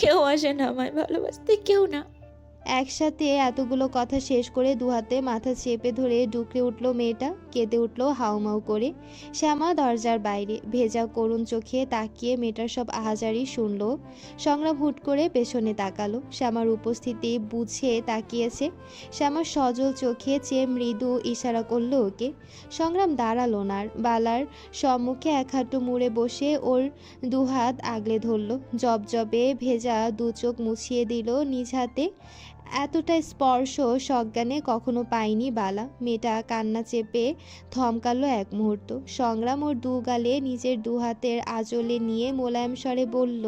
কেউ আসে না আমায় ভালোবাসতে, কেউ না। একসাথে এতগুলো কথা শেষ করে দুহাতে মাথা চেপে ধরে ডুকরে উঠল মেয়েটা, কেঁদে উঠল হাউমাউ করে। শ্যামা দরজার বাইরে ভেজা করুণ চোখে তাকিয়ে মেয়েটার সব আহাজারি শুনল। সংগ্রাম হুট করে পেছনে তাকালো, শ্যামার উপস্থিতি বুঝে তাকিয়েছে। শ্যামার সজল চোখে চেয়ে মৃদু ইশারা করলো ওকে। সংগ্রাম দাঁড়ালো না, বালার সম্মুখে এক হাঁটু মুড়ে বসে ওর দুহাত আগলে ধরল, জবজবে ভেজা দু চোখ মুছিয়ে দিল নিজ হাতে। এতটা স্পর্শ সজ্ঞানে কখনো পায়নি বালা। মেয়েটা কান্না চেপে থমকালো এক মুহূর্ত। সংগ্রাম ওর দু গালে নিজের দু হাতের আঁচলে নিয়ে মোলায়েম স্বরে বলল,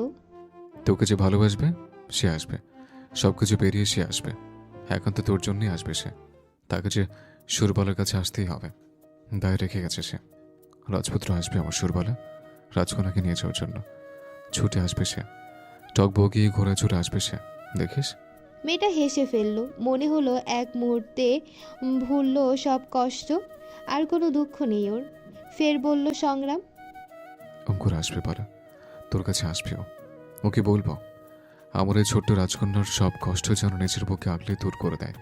তোকে যে ভালোবাসবে সে আসবে, সব কিছু পেরিয়ে সে আসবে। এখন তো তোর জন্যই আসবে সে, তাকে যে সুরবালার কাছে আসতেই হবে। দায় রেখে গেছে সে। রাজপুত্র আসবে আমার সুরবালা, রাজকন্যাকে নিয়ে যাওয়ার জন্য ছুটে আসবে সে, টক বগিয়ে ঘোরা ছুটে আসবে সে, দেখিস। মেয়েটা হেসে ফেলল, মনে হলো এক মুহূর্তে ভুলল সব কষ্ট, আর কোনো দুঃখ নেই ওর। ফের বলল সংগ্রাম। অঙ্কুর আসবে পারা, তোর কাছে আসবেও। ওকে বলবো আমার এই ছোট্ট রাজকন্যার সব কষ্ট যেন নিজের বুকে আগলে দূর করে দেয়।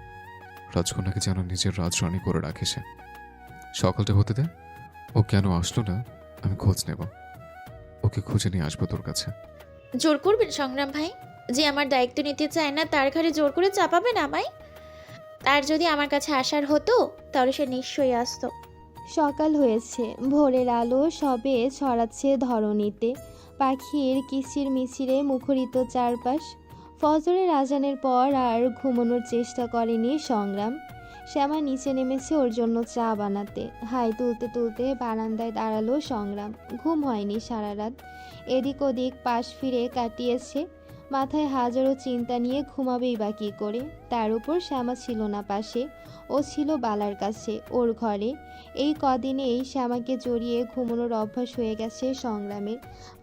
রাজকন্যাকে যেন নিজের রাজরানী করে রাখে সে। সকালটা হতে দে, ও কেন আসলো না আমি খোঁজ নেব। ওকে খুঁজে নিয়ে আসবো তোর কাছে। জোর করবেন সংগ্রাম ভাই? যে আমার দায়িত্ব নিতে চায় না তার ঘাড়ে জোর করে চাপাবেন আমায়? তার যদি আমার কাছে আসার হতো তাহলে সে নিশ্চয়ই আসতো। সকাল হয়েছে, ভোরের আলো সবে ছড়াচ্ছে ধরণীতে, পাখির কিচির মিচিরে মুখরিত চারপাশ। ফজরের আজানের পর আর ঘুমানোর চেষ্টা করেনি সংগ্রাম। শ্যামা নিচে নেমেছে ওর জন্য চা বানাতে। হাই তুলতে তুলতে বারান্দায় দাঁড়ালো সংগ্রাম। ঘুম হয়নি সারা রাত, এদিক ওদিক পাশ ফিরে কাটিয়েছে। মাথায় হাজারো চিন্তা নিয়ে ঘুমাবেই বা কী করে। তার উপর শ্যামা ছিল না পাশে, ও ছিল বালার কাছে, ওর ঘরে। এই কদিনেই শ্যামাকে জড়িয়ে ঘুমানোর অভ্যাস হয়ে গেছে সংগ্রামের।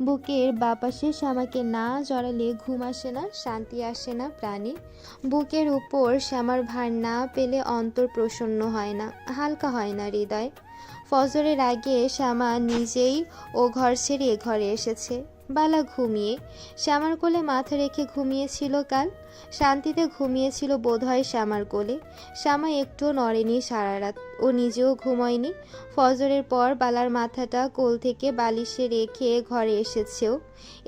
বুকের বাপাশে শ্যামাকে না জড়ালে ঘুম আসে না, শান্তি আসে না প্রাণে। বুকের উপর শ্যামার ভার না পেলে অন্তর প্রসন্ন হয় না, হালকা হয় না হৃদয়। ফজরের আগে শ্যামা নিজেই ও ঘর ছেড়ে এ ঘরে এসেছে। বালা ঘুমিয়ে, শ্যামার কোলে মাথা রেখে ঘুমিয়েছিল কাল। শান্তিতে ঘুমিয়েছিল বোধহয় শ্যামার কোলে। শ্যামা একটুও নড়েনি সারা রাত, ও নিজেও ঘুমোয়নি। ফজরের পর বালার মাথাটা কোল থেকে বালিশে রেখে ঘরে এসেছেও।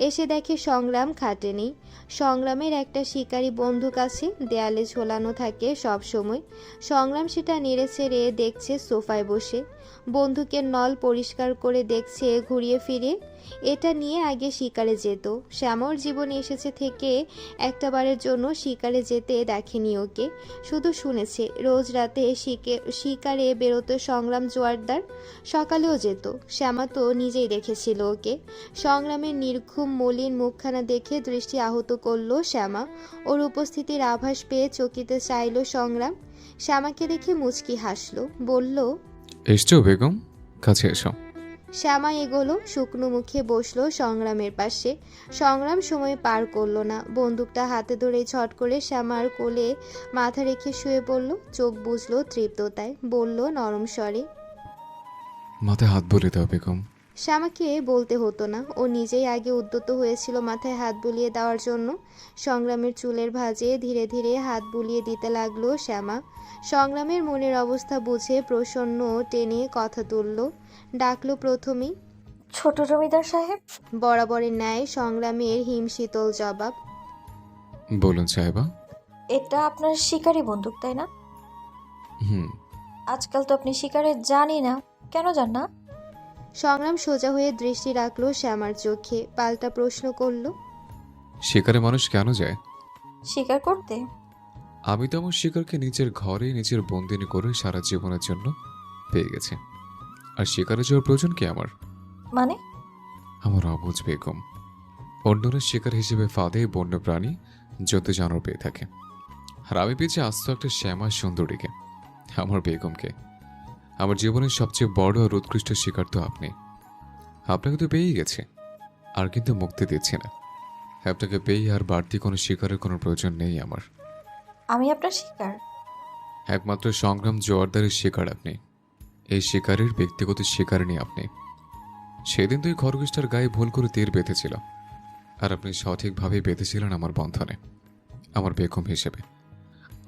এসে দেখে সংগ্রাম খাটে নেই। সংগ্রামের একটা শিকারি বন্দুক আছে, দেয়ালে ঝোলানো থাকে সব সময়। সংগ্রাম সেটা নেড়ে ছেড়ে দেখছে সোফায় বসে। বন্দুকের নল পরিষ্কার করে দেখছে ঘুরিয়ে ফিরে। এটা নিয়ে আগে শিকারে যেত। শ্যামর জীবনে এসেছে থেকে একটাবারের জন্য শিকারে যেতে দেখেনি ওকে, শুধু শুনেছে রোজ রাতে শিকারে বেরোতো সংগ্রাম জোয়ারদার। সকালেও যেত। শ্যামা তো নিজেই দেখেছিল ওকে। সংগ্রামের নির্ঘুম মলিন মুখখানা দেখে দৃষ্টি আহত করলো শ্যামা। ওর উপস্থিতির আভাস পেয়ে চকিতে চাইল সংগ্রাম। শ্যামাকে দেখে মুচকি হাসলো, বলল, এসছো বেগম, কাছে এসো। শ্যামা এগোলো, শুকনো মুখে বসলো সংগ্রামের পাশে। সংগ্রাম সময় পার করলো না, বন্দুকটা হাতে ধরে ছট করে শ্যামার কোলে মাথা রেখে শুয়ে পড়ল। চোখ বুঝলো তৃপ্ততায়, বলল নরম স্বরে। মাথায় হাত বুলিয়ে দাও বেগম। শ্যামাকে বলতে হতো না, ও নিজেই আগে উদ্যত হয়েছিল মাথায় হাত বুলিয়ে দেওয়ার জন্য। সংগ্রামের চুলের ভাঁজে ধীরে ধীরে হাত বুলিয়ে দিতে লাগলো শ্যামা। সংগ্রামের মনের অবস্থা বুঝে প্রসন্ন টেনে কথা তুলল, ডাকলো প্রথমেই। ছোট জমিদার সাহেব। বরাবরের ন্যায় সংগ্রামের হিমশীতল জবাব। বলুন সাহেবা। এটা আপনার শিকারি বন্দুক তাই না? হুম। আজকাল তো আপনি শিকারে জানি না, কেন যান না? সংগ্রাম সোজা হয়ে দৃষ্টি রাখলো শ্যামার চোখে, পাল্টা প্রশ্ন করলো, শিকারে মানুষ কেন যায়? শিকার করতে? আমি তো আমার শিকারকে নিজের ঘরে নিজের বন্দিনী করে সারা জীবনের জন্য পেয়ে গেছি। আর শিকারে যাওয়ার প্রয়োজন কি আমার? মানে? আমার অবুঝ বেগম, অন্যরা শিকার হিসেবে ফাঁদে বন্য প্রাণী যত জানোয়ার পেয়ে থাকে, আর আমি পেয়েছি আস্ত একটা শ্যামা সুন্দরীকে, আমার বেগমকে। আমার জীবনের সবচেয়ে বড় আর উৎকৃষ্ট শিকার তো আপনি। আপনাকে তো পেয়েই গেছে, আর কিন্তু মুক্তি দিচ্ছি না। আপনাকে পেয়ে আর বাড়তি কোনো শিকারের কোনো প্রয়োজন নেই আমার। আমি আপনার শিকার? একমাত্র সংগ্রাম জোয়ারদারের শিকার আপনি। এই শিকারের ব্যক্তিগত শিকারিনী আপনি। সেদিন তো এই খরগোশটার গায়ে ভুল করে তীর বেঁধেছিল, আর আপনি সঠিকভাবে বেঁধেছিলেন আমার বন্ধনে, আমার বেগম হিসেবে।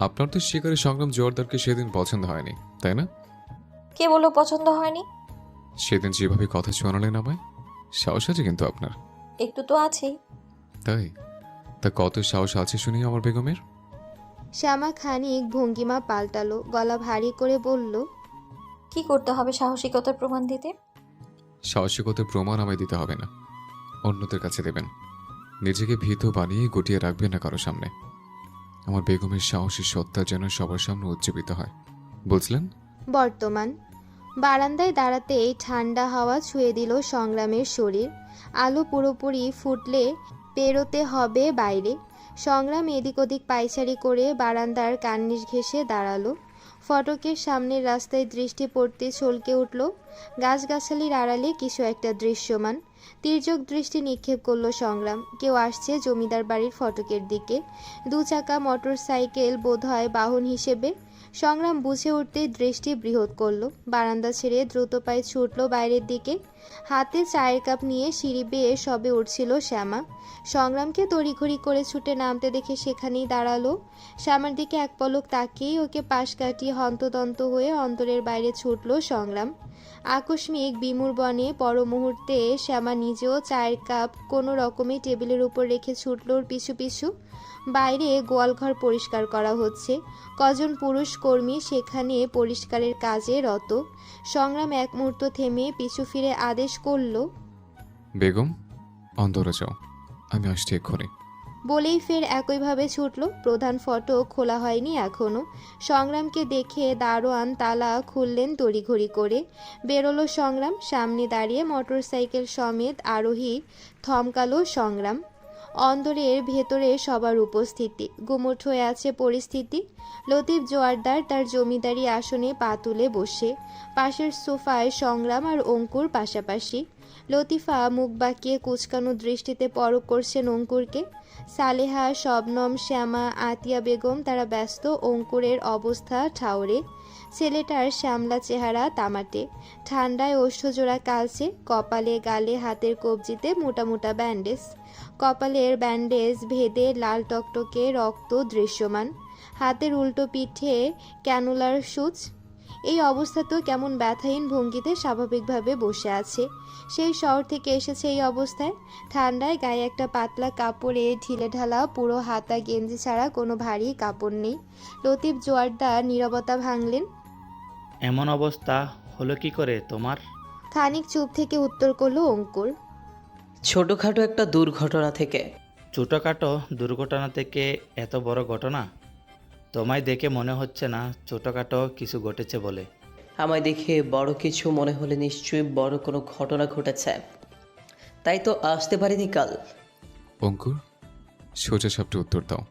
আপনার তো শিকারের সংগ্রাম জোয়ারদারকে সেদিন পছন্দ হয়নি, তাই না? কে বললো পছন্দ হয়নি? সেদিন যেভাবে কথা শোনালেন আমায়, সাহস আছে কিন্তু আপনার। একটু তো আছেই। তাই? তা কত সাহস আছে শুনি আমার বেগমের? শ্যামা খানিক ভঙ্গিমা পাল্টালো, গলা ভারী করে বলল, কি করতে হবে সাহসিকতার প্রমাণ দিতে? সাহসিকতার প্রমাণ আমায় দিতে হবে না, অন্যদের কাছে দেবেন। নিজেকে ভীত বানিয়ে গুটিয়ে রাখবেন না কারো সামনে। আমার বেগমের সাহসী সত্তা যেন সবার সামনে উজ্জীবিত হয়, বুঝলেন? বর্তমান। বারান্দায় দাঁড়াতেই ঠান্ডা হাওয়া ছুঁয়ে দিল সংগ্রামের শরীর। আলো পুরোপুরি ফুটলে পেরোতে হবে বাইরে। সংগ্রাম এদিক ওদিক পায়চারি করে বারান্দার কার্নিশ ঘেঁষে দাঁড়ালো। ফটকের সামনের রাস্তায় দৃষ্টি পড়তে চলকে উঠল। গাছগাছালির আড়ালে কিছু একটা দৃশ্যমান। তির্যক দৃষ্টি নিক্ষেপ করলো সংগ্রাম। কেউ আসছে জমিদার বাড়ির ফটকের দিকে। 2 চাকা মোটর সাইকেল বোধহয় বাহন হিসেবে। সংগ্রাম বুঝে উঠতেই দৃষ্টি বৃহৎ করল। বারান্দা ছেড়ে দ্রুত পায়ে ছুটল বাইরের দিকে। হাতে চায়ের কাপ নিয়ে সিঁড়ি বেয়ে সবে উঠছিল শ্যামা। সংগ্রামকে তড়িঘড়ি করে ছুটে নামতে দেখে সেখানেই দাঁড়ালো। শ্যামার দিকে এক পলক তাকিয়েই ওকে পাশ কাটিয়ে হন্তদন্ত হয়ে অন্তরের বাইরে ছুটল সংগ্রাম। আকস্মিক বিমূর বনে পর মুহূর্তে শ্যামা নিজেও চায়ের কাপ কোনো রকমে টেবিলের উপর রেখে ছুটল ওর পিছু পিছু। বাইরে গোয়ালঘর পরিষ্কার করা হচ্ছে। কজন পুরুষ কর্মী সেখানে পরিষ্কারের কাজে রত। সংগ্রাম এক মুহূর্ত থেমে পিছু ফিরে আদেশ করল, বেগম, অন্দরে যাও, আমি আসছি এক্ষুনি। বলেই ফের একইভাবে ছুটল। প্রধান ফটক খোলা হয়নি এখনো। সংগ্রামকে দেখে দারোয়ান তালা খুললেন তড়িঘড়ি করে। বেরোলো সংগ্রাম। সামনে দাঁড়িয়ে মোটরসাইকেল সমেত আরোহী থমকালো সংগ্রাম। অন্দরের ভেতরে সবার উপস্থিতি। গুমোট হয়ে আছে পরিস্থিতি। লতিফ জোয়ারদার তার জমিদারি আসনে পা তুলে বসে। পাশের সোফায় সংগ্রাম আর অঙ্কুর পাশাপাশি। লতিফা মুখ বাঁকিয়ে কুচকানো দৃষ্টিতে পরখ করছেন অঙ্কুরকে। সালেহা, শবনম, শ্যামা, আতিয়া বেগম তারা ব্যস্ত অঙ্কুরের অবস্থা ঠাউরে। ছেলেটার শ্যামলা চেহারা তামাটে, ঠান্ডায় ওষ্ঠজোড়া কালচে, কপালে গালে হাতের কবজিতে মোটা মোটা ব্যান্ডেজ। কপালের ব্যান্ডেজ ভেদে লাল টকটকে রক্ত দৃশ্যমান। হাতের উল্টো পিঠে ক্যানুলার সূচ। এই অবস্থাতেও কেমন ব্যথাহীন ভঙ্গিতে স্বাভাবিকভাবে বসে আছে। সেই শহর থেকে এসেছে এই অবস্থায়। ঠান্ডায় গায়ে একটা পাতলা কাপড়ে ঢিলে ঢালা, পুরো হাতা গেঞ্জি ছাড়া কোনো ভারী কাপড় নেই। লতিফ জোয়ারদার নীরবতা ভাঙলেন। এমন অবস্থা হলো কি করে তোমার? খানিক চুপ থেকে উত্তর করলো অঙ্কুর, ছোটোখাটো একটা দুর্ঘটনা থেকে। ছোটোখাটো দুর্ঘটনা থেকে এত বড় ঘটনা? তোমায় দেখে মনে হচ্ছে না ছোটোখাটো কিছু ঘটেছে বলে। আমায় দেখে বড় কিছু মনে হলে নিশ্চয়ই বড় কোনো ঘটনা ঘটেছে, তাই তো আসতে পারিনি কাল। অঙ্কুর, সোজা সাপটে উত্তর দাও,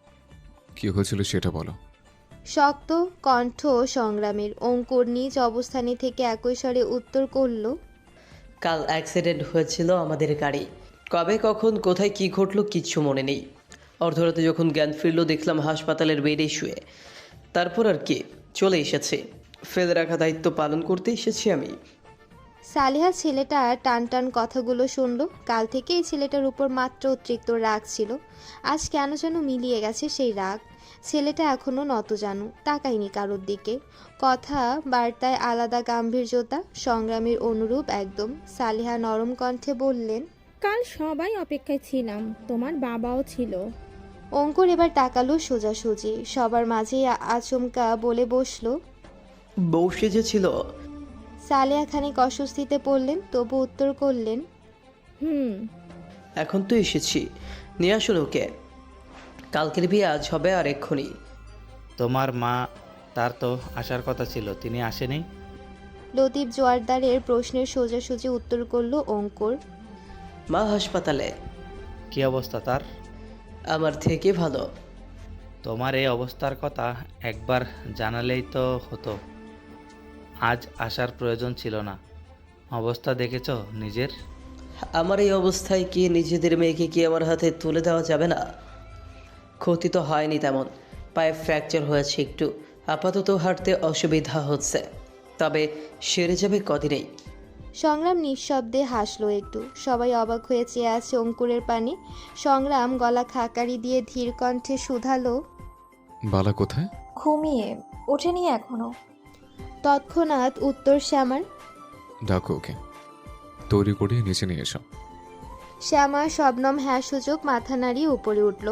কি হয়েছিল সেটা বলো। শক্ত কণ্ঠ সংগ্রামের। অঙ্কুর নিজ অবস্থানে থেকে একই স্বরে উত্তর করল, কাল অ্যাক্সিডেন্ট হয়েছিল আমাদের গাড়ি। কবে কখন কোথায় কি ঘটলো কিচ্ছু মনে নেই। অর্ধরাতে যখন জ্ঞান ফিরল দেখলাম হাসপাতালের বেডে শুয়ে। তারপর আর কি, চলে এসেছি। ফেলে রাখা দায়িত্ব পালন করতে এসেছি আমি। সালেহা ছেলেটা টান টান কথাগুলো শুনল। কাল থেকে এই ছেলেটার উপর মাত্র অতিরিক্ত রাগ ছিল। আজ কেন যেন মিলিয়ে গেছে সেই রাগ। ছেলেটা এখনো নতজানু, তাকায়নি কারোর দিকে। কথা বার্তায় আলাদা গাম্ভীর্যতা, সংগ্রামের অনুরূপ একদম। সালেহা নরম কণ্ঠে বললেন, কাল সবাই অপেক্ষায় ছিলাম, তোমার বাবাও ছিল। অঙ্কুর এবার তাকালো সোজাসুজি। সবার মাঝেই আচমকা বলে বসলো, বউ সেজেছিল। সালেহা খানিক অস্বস্তিতে পড়লেন, তবু উত্তর করলেন, এখন তো এসেছি, নিয়ে আসুন ওকে। কালকের বিয়ে আজ হবে আর এক্ষুনি। তোমার মা, তার তো আসার কথা ছিল, তিনি আসেনি? লতিফ জোয়ারদারের প্রশ্নের সোজাসুজি উত্তর করল অঙ্কুর। মা হাসপাতালে। কি অবস্থা তার? আমার থেকে ভালো। তোমার এই অবস্থার কথা একবার জানালেই তো হতো। আজ আসার প্রয়োজন ছিল না। অবস্থা দেখেছ নিজের? আমার এই অবস্থায় কি নিজেদের মেয়েকে কি আমার হাতে তুলে দেওয়া যাবে না? ক্ষতি তো হয়নি তেমন, পায়ে ফ্র্যাকচার হয়েছে একটু, আপাতত হাঁটতে অসুবিধা হচ্ছে, তবে সেরে যাবে কদিনেই। সংগ্রাম নিঃশব্দে হাসলো একটু। সবাই অবাক হয়ে চেয়ে আছে অঙ্কুরের পানে। সংগ্রাম গলা খাকারি দিয়ে ধীর কণ্ঠে শুধালো, বালা কোথায়? ঘুমিয়ে ওঠেনি এখনো। তৎক্ষণাৎ উত্তর শ্যামার। ডাকো ওকে, তৈরি করিয়ে নিচে নিয়ে এসো। শ্যামা শবনম হ্যাঁ সূচক মাথা নাড়িয়ে উপরে উঠল।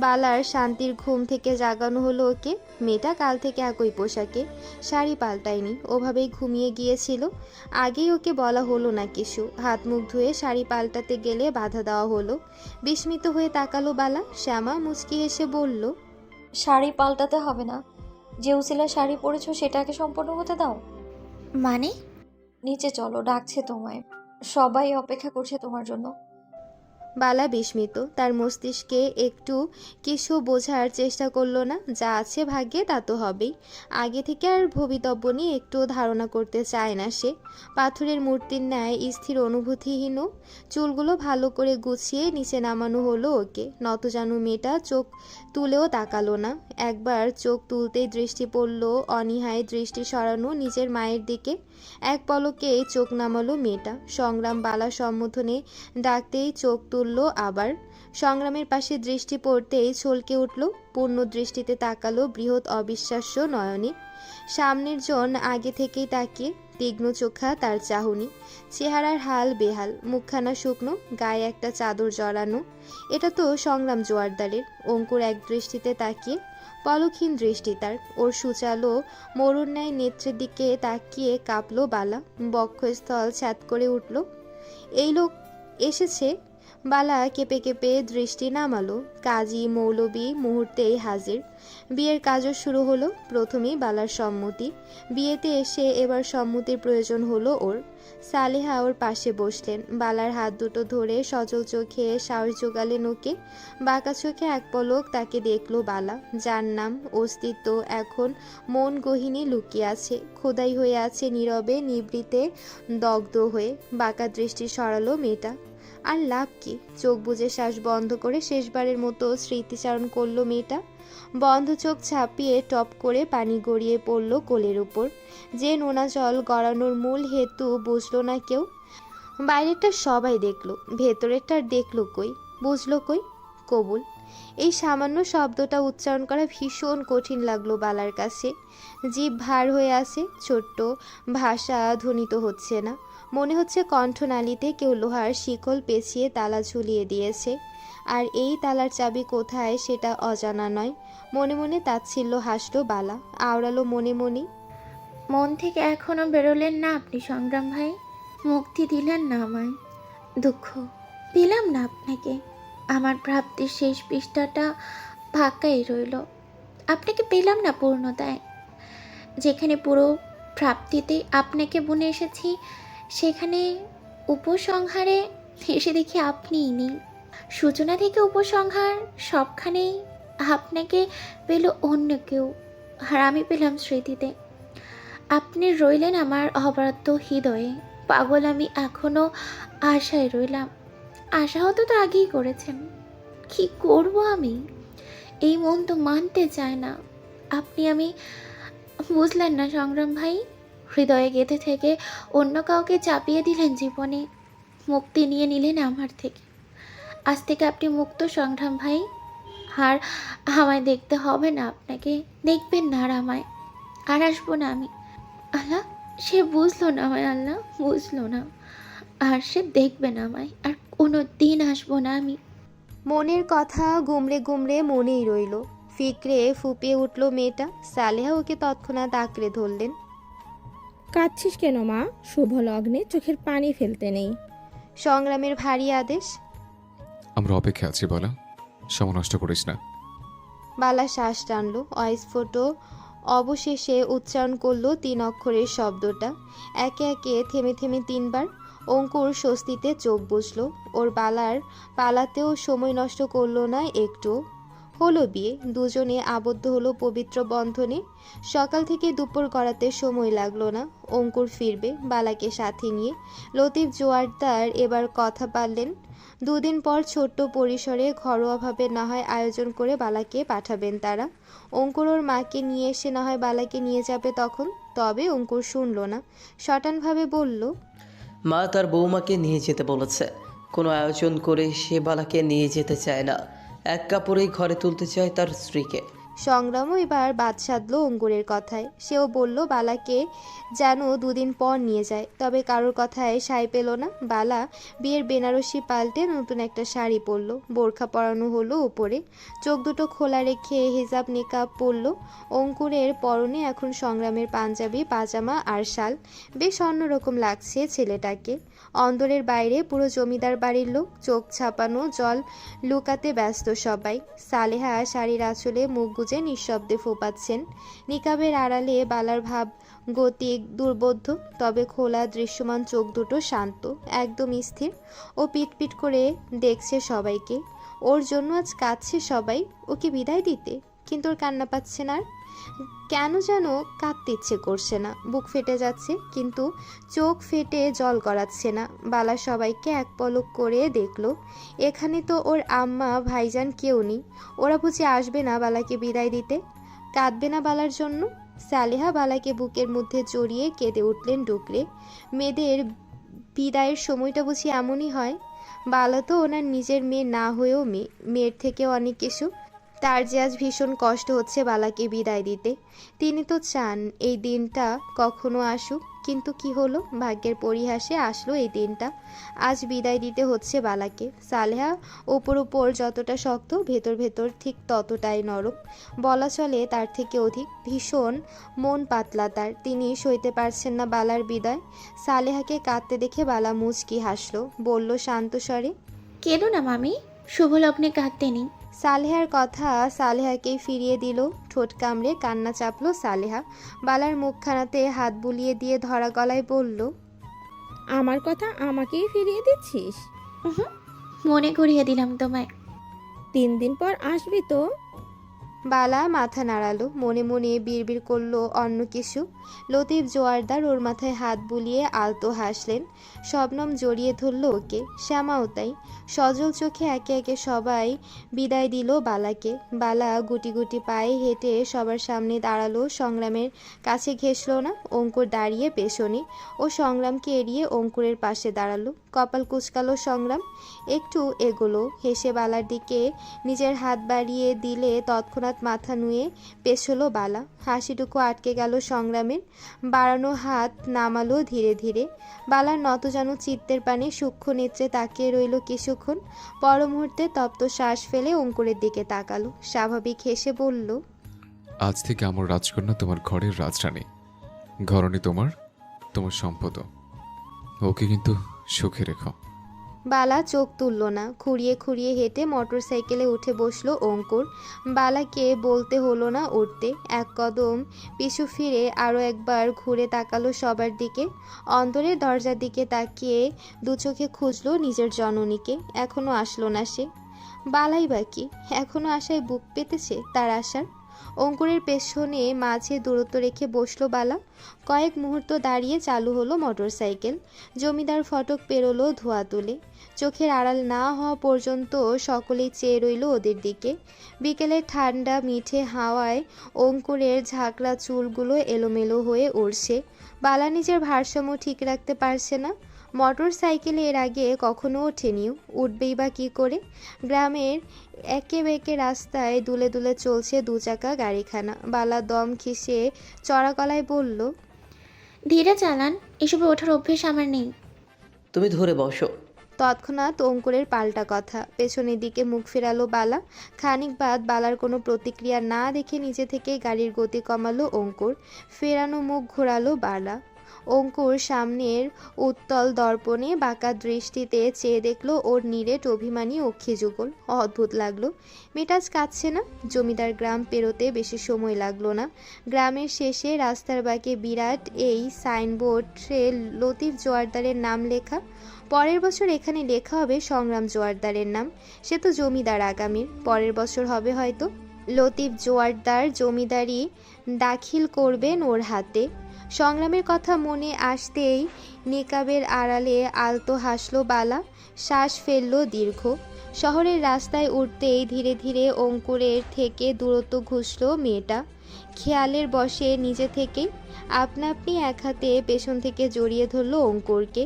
বালার শান্তির ঘুম থেকে জাগানো হলো ওকে। মেয়েটা কাল থেকে একই পোশাকে, শাড়ি পাল্টায়নি, ওভাবেই ঘুমিয়ে গিয়েছিল। আগেই ওকে বলা হলো না কিছু। হাত মুখ ধুয়ে শাড়ি পাল্টাতে গেলে বাধা দেওয়া হলো। বিস্মিত হয়ে তাকালো বালা। শ্যামা মুচকি হেসে বলল, শাড়ি পাল্টাতে হবে না, যে উসিলা শাড়ি পরেছো সেটাকে সম্পূর্ণ হতে দাও। মানে? নিচে চলো, ডাকছে তোমায়, সবাই অপেক্ষা করছে তোমার জন্য। বালা বিস্মিত, তার মস্তিষ্কে একটু কিছু বোঝার চেষ্টা করলো না। যা আছে ভাগ্যে তা তো হবেই। আগে থেকে আর ভবিতব্য নিয়ে একটু ধারণা করতে চায় না সে। পাথরের মূর্তির ন্যায় স্থির, অনুভূতিহীন, চুলগুলো ভালো করে গুছিয়ে নিচে নামানো হলো ওকে। নতজানু মেয়েটা চোখ তুলেও তাকালো না। একবার চোখ তুলতেই দৃষ্টি পড়ল অনীহায় দৃষ্টি সরানো নিজের মায়ের দিকে। এক পলকেই চোখ নামালো মেয়েটা। সংগ্রাম বালা সম্বোধনে ডাকতেই চোখ তুলল আবার। সংগ্রামের পাশে দৃষ্টি পড়তেই ছলকে উঠল, পূর্ণ দৃষ্টিতে তাকালো বৃহৎ অবিশ্বাস্য নয়নে। সামনের জন আগে থেকেই তাকিয়ে, তীক্ষ্ণ চোখা তার চাহনি। চেহারার হাল বেহাল, মুখখানা শুকনো, গায়ে একটা চাদর জড়ানো। এটা তো সংগ্রাম জোয়ারদারের। অঙ্কুর এক দৃষ্টিতে তাকিয়ে, পলকহীন দৃষ্টি তার। ওর সুচালো মরুর ন্যায় নেত্রের দিকে তাকিয়ে কাঁপলো বালা, বক্ষস্থল ছ্যাদ করে উঠল। এই লোক এসেছে। বালা কেঁপে কেঁপে দৃষ্টি নামালো। কাজী মৌলবি মুহূর্তেই হাজির। বিয়ের কাজও শুরু হলো। প্রথমেই বালার সম্মতি। বিয়েতে এসে এবার সম্মতির প্রয়োজন হলো ওর। সালেহা ওর পাশে বসলেন। বালার হাত দুটো ধরে সজল চোখে সাহস জোগালেন ওকে। বাঁকা চোখে এক পলক তাকে দেখলো বালা, যার নাম অস্তিত্ব এখন মন গহীনে লুকিয়ে আছে, খোদাই হয়ে আছে নীরবে, নিবৃতে, দগ্ধ হয়ে। বাঁকা দৃষ্টি সরালো মেয়েটা। আর লাভ কি? চোখ বুজে শ্বাস বন্ধ করে শেষবারের মতো স্মৃতিচারণ করলো মেয়েটা। বন্ধ চোখ ছাপিয়ে টপ করে পানি গড়িয়ে পড়ল কোলের উপর। যে নোনা জল গড়ানোর মূল হেতু বুঝলো না কেউ। বাইরেরটা সবাই দেখলো, ভেতরেরটার দেখলো কই, বুঝলো কই? কবুল। এই সামান্য শব্দটা উচ্চারণ করা ভীষণ কঠিন লাগলো বালার কাছে। জিভ ভার হয়ে আছে, ছোট্ট ভাষা ধ্বনিত হচ্ছে না। মনে হচ্ছে কণ্ঠনালীতে কেউ লোহার শিকল পেঁচিয়ে তালা ঝুলিয়ে দিয়েছে। আর এই তালার চাবি কোথায় সেটা অজানা নয়। মনে মনে তাচ্ছিল্য হাসলো বালা, আওড়ালো মনে মনে, মন থেকে এখনো বেরোলেন না আপনি সংগ্রাম ভাই, মুক্তি দিলেন না আমায়। দুঃখ দিলাম না আপনাকে, আমার প্রাপ্তির শেষ পৃষ্ঠাটা ফাঁকাই রইল। আপনাকে পেলাম না পূর্ণতায়। যেখানে পুরো প্রাপ্তিতে আপনাকে বুনে এসেছি, সেখানে উপসংহারে এসে দেখি আপনিই নেই। সূচনা থেকে উপসংহার সবখানেই আপনাকে পেল অন্য কেউ, আর আমি পেলাম স্মৃতিতে। আপনি রইলেন আমার অবরাদ্য হৃদয়ে। পাগল আমি এখনো আশায় রইলাম। আশা হতো তো আগেই করেছেন, কি করব আমি? এই মন তো মানতে চায় না। আমি বুঝলেন না সংগ্রাম ভাই, হৃদয়ে গেঁথে থেকে অন্য কাউকে চাপিয়ে দিলেন জীবনে, মুক্তি নিয়ে নিলেন আমার থেকে। আজ থেকে আপনি মুক্ত সংগ্রাম ভাই, আর আমায় দেখতে হবে না আপনাকে, দেখবেন না আর আমায়, আর আসবো না আমি। আল্লাহ, সে বুঝলো না আমায়, আল্লাহ বুঝলো না, আর সে দেখবে না আমায়, আর কোনো দিন আসবো না আমি। মনের কথা গুমড়ে গুমড়ে মনেই রইল। ফিকরে ফুপিয়ে উঠল মেয়েটা। সালেহা ওকে তৎক্ষণাৎ আঁকড়ে ধরলেন। কাঁদছিস কেন মা? শুভ লগ্নে চোখের পানি ফেলতে নেই। সংগ্রামের ভারী আদেশ। আমরা অপেক্ষা আছি বলা, সময় নষ্ট করিস না। বালা শ্বাস টানল, অস্ফুট অবশেষে উচ্চারণ করলো 3 অক্ষরের শব্দটা। একে একে থেমে থেমে 3 বার। অঙ্কুর স্বস্তিতে চোখ বুঝল। ওর বালার পালাতেও সময় নষ্ট করলো না একটু। হলো বিয়ে, দুজনে আবদ্ধ হলো পবিত্র বন্ধনে। সকাল থেকে দুপুর গড়াতে সময় লাগলো না। অঙ্কুর ফিরবে বালাকে সাথে নিয়ে। লতিফ জোয়ারদার এবার কথা পারলেন। 2 দিন পর ছোট্ট পরিসরে ঘরোয়াভাবে না হয় আয়োজন করে বালাকে পাঠাবেন তারা। অঙ্কুর ওর মাকে নিয়ে এসে না হয় বালাকে নিয়ে যাবে তখন। তবে অঙ্কুর শুনল না, শটানভাবে বলল, মা তার বৌমাকে নিয়ে যেতে বলেছে। কোনো আয়োজন করে সে বালাকে নিয়ে যেতে চায় না, এক কাপড়েই ঘরে তুলতে চায় তার স্ত্রীকে। সংগ্রামও এবার বাদ সাধল অঙ্কুরের কথায়। সেও বলল বালাকে যেন 2 দিন পর নিয়ে যায়। তবে কারোর কথায় সায় পেল না। বালা বিয়ের বেনারসি পাল্টে নতুন একটা শাড়ি পরল, বোরখা পরানো হলো উপরে, চোখ দুটো খোলা রেখে হিজাব নিকাব পরল। অঙ্কুরের পরনে এখন সংগ্রামের পাঞ্জাবি, পাজামা আর শাল। বেশ অন্যরকম লাগছে ছেলেটাকে। অন্দরের বাইরে পুরো জমিদার বাড়ির লোক। চোখ ছাপানো জল লুকাতে ব্যস্ত সবাই। সালেহা শাড়ির আঁচলে মুখ গুজে নিঃশব্দে ফোপাচ্ছেন। নিকাবের আড়ালে বালার ভাব গতিক দুর্বোধ্য, তবে খোলা দৃশ্যমান চোখ দুটো শান্ত, একদম স্থির। ও পিটপিট করে দেখছে সবাইকে। ওর জন্য আজ কাঁদছে সবাই ওকে বিদায় দিতে, কিন্তু ওর কান্না পাচ্ছে না আর। কেন যেন কাঁদতে ইচ্ছে করছে না, বুক ফেটে যাচ্ছে কিন্তু চোখ ফেটে জল গড়াচ্ছে না। বালা সবাইকে এক পলক করে দেখলো। এখানে তো ওর আম্মা ভাইজান কেউ নেই। ওরা বুঝি আসবে না বালাকে বিদায় দিতে? কাঁদবে না বালার জন্য? সালেহা বালাকে বুকের মধ্যে জড়িয়ে কেঁদে উঠলেন ডুকরে। মেয়েদের বিদায়ের সময়টা বুঝি এমনই হয়? বালা তো ওনার নিজের মেয়ে না হয়েও মেয়ের থেকেও অনেক কিছু। তার যে আজ ভীষণ কষ্ট হচ্ছে বালাকে বিদায় দিতে। তিনি তো চান এই দিনটা কখনো আসুক, কিন্তু কি হলো, ভাগ্যের পরিহাসে আসলো এই দিনটা। আজ বিদায় দিতে হচ্ছে বালাকে। সালেহা ওপর ওপর যতটা শক্ত, ভেতর ভেতর ঠিক ততটাই নরম, বলা চলে তার থেকে অধিক। ভীষণ মন পাতলা তার। তিনি সইতে পারছেন না বালার বিদায়। সালেহাকে কাঁদতে দেখে বালা মুচকি হাসলো, বলল শান্ত স্বরে, কেন না মামি, শুভ লগ্নে কাঁদতে নেই। সালেহার কথা সালেহাকেই ফিরিয়ে দিল। ঠোঁট কামড়ে কান্না চাপলো সালেহা। বালার মুখখানাতে হাত বুলিয়ে দিয়ে ধরা গলায় বলল, আমার কথা আমাকেই ফিরিয়ে দিচ্ছিস? মনে করিয়ে দিলাম তোমায়। 3 দিন পর আসবি তো? বালা মাথা নাড়ালো, মনে মনে বিড়বিড় করলো অন্য কিছু। লতিফ জোয়ারদার ওর মাথায় হাত বুলিয়ে আলতো হাসলেন। শবনম জড়িয়ে ধরল ওকে, শ্যামাও তাই। সজল চোখে একে একে সবাই বিদায় দিল বালাকে। বালা গুটি গুটি পায়ে হেঁটে সবার সামনে দাঁড়ালো। সংগ্রামের কাছে ঘেঁষল না। অঙ্কুর দাঁড়িয়ে পেছনে। ও সংগ্রামকে এড়িয়ে অঙ্কুরের পাশে দাঁড়ালো। কপাল কুঁচকালো সংগ্রাম, একটু এগোলো। হেসে বালার দিকে নিজের হাত বাড়িয়ে দিলে তৎক্ষণাৎ মাথা নুয়ে পেছলো বালা। হাসিটুকু আটকে গেল সংগ্রামের। বাড়ানো হাত নামালো ধীরে ধীরে। বালার নতজানু চিত্তের পানে সূক্ষ্ম নেত্রে তাকিয়ে রইল কিছুক্ষণ। পর মুহূর্তে তপ্ত শ্বাস ফেলে অঙ্কুরের দিকে তাকালো। স্বাভাবিক হেসে বলল, আজ থেকে আমার রাজকন্যা তোমার ঘরের রাজরানী, ঘরণী তোমার, তোমার সম্পদ। ওকে কিন্তু সুখে রেখো। বালা চোখ তুলল না। খুঁড়িয়ে খুঁড়িয়ে হেঁটে মোটর সাইকেলে উঠে বসলো অঙ্কুর। বালাকে বলতে হলো না উঠতে। এক কদম পিছু ফিরে আরও একবার ঘুরে তাকালো সবার দিকে। অন্তরের দরজার দিকে তাকিয়ে দু চোখে খুঁজলো নিজের জননীকে। এখনো আসলো না সে। বালাই বাকি, এখনো আশায় বুক পেতেছে তার আশার। অঙ্কুরের পেছনে মাঝে দূরত্ব রেখে বসলো বালা। কয়েক মুহূর্ত দাঁড়িয়ে চালু হলো মোটর সাইকেল। জমিদার ফটক পেরোলো ধোয়া তুলে। চোখের আড়াল না হওয়া পর্যন্ত সকলেই চেয়ে রইল ওদের দিকে। বিকেলের ঠান্ডা মিঠে হাওয়ায় অঙ্কুরের ঝাঁকড়া চুলগুলো এলোমেলো হয়ে উড়ছে। বালা নিজের ভারসাম্য ঠিক রাখতে পারছে না। মোটর সাইকেলে এর আগে কখনো ওঠেনিও, উঠবেই বা কী করে? গ্রামের একে বেঁকে রাস্তায় দুলে দুলে চলছে 2 চাকা গাড়িখানা। বালা দম খিসে চড়া গলায় বলল, ধীরে চালান, এসবে ওঠার অভ্যেস আমার নেই। তুমি ধরে বসো। তৎক্ষণাৎ অঙ্কুরের পাল্টা কথা। পেছনের দিকে মুখ ফেরালো বালা। খানিক বাদ বালার কোনো প্রতিক্রিয়া না দেখে নিজে থেকে গাড়ির গতি কমালো অঙ্কুর। ফেরানো মুখ ঘোরালো বালা। অঙ্কুর সামনের উত্তল দর্পণে বাঁকা দৃষ্টিতে চেয়ে দেখলো ওর নিরেট অভিমানী অক্ষিযুগল। অদ্ভুত লাগলো। মেটাজ কাঁদছে না। জমিদার গ্রাম পেরোতে বেশি সময় লাগলো না। গ্রামের শেষে রাস্তার বাঁকে বিরাট এই সাইনবোর্ডে লতিফ জোয়ারদারের নাম লেখা। পরের বছর এখানে লেখা হবে সংগ্রাম জোয়ারদারের নাম। সে তো জমিদার আগামীর। পরের বছর হবে হয়তো লতিফ জোয়ারদার জমিদারি দাখিল করবেন ওর হাতে। সংগ্রামের কথা মনে আসতেই নিকাবের আড়ালে আলতো হাসলো বালা। শ্বাস ফেললো দীর্ঘ। শহরের রাস্তায় উঠতেই ধীরে ধীরে অঙ্কুরের থেকে দূরত্ব ঘুষল মেয়েটা। খেয়ালের বশে নিজে থেকেই আপনা আপনি এক হাতে পেছন থেকে জড়িয়ে ধরল অঙ্কুরকে।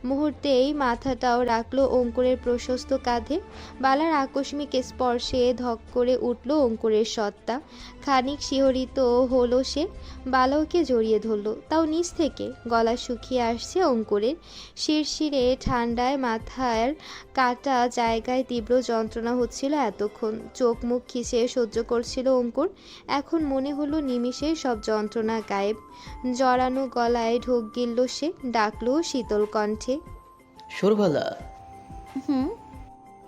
মুহূর্তেই মাথাটাও রাখলো অঙ্কুরের প্রশস্ত কাঁধে। বালার আকস্মিক স্পর্শে ধক করে উঠল অঙ্কুরের সত্তা। খানিক শিহরিত হলো সে। বালাওকে জড়িয়ে ধরল, তাও নিচ থেকে। গলা শুকিয়ে আসছে অঙ্কুরের। শিরশিরে ঠান্ডায় মাথার কাটা জায়গায় তীব্র যন্ত্রণা হচ্ছিল এতক্ষণ। চোখ মুখ খিচে সহ্য করছিল অঙ্কুর। এখন মনে হলো নিমিষে সব যন্ত্রণা গায়েব। জড়ানো গলায় ঢোক গিলল সে। ডাকলো শীতল কণ্ঠে, সুরবালা।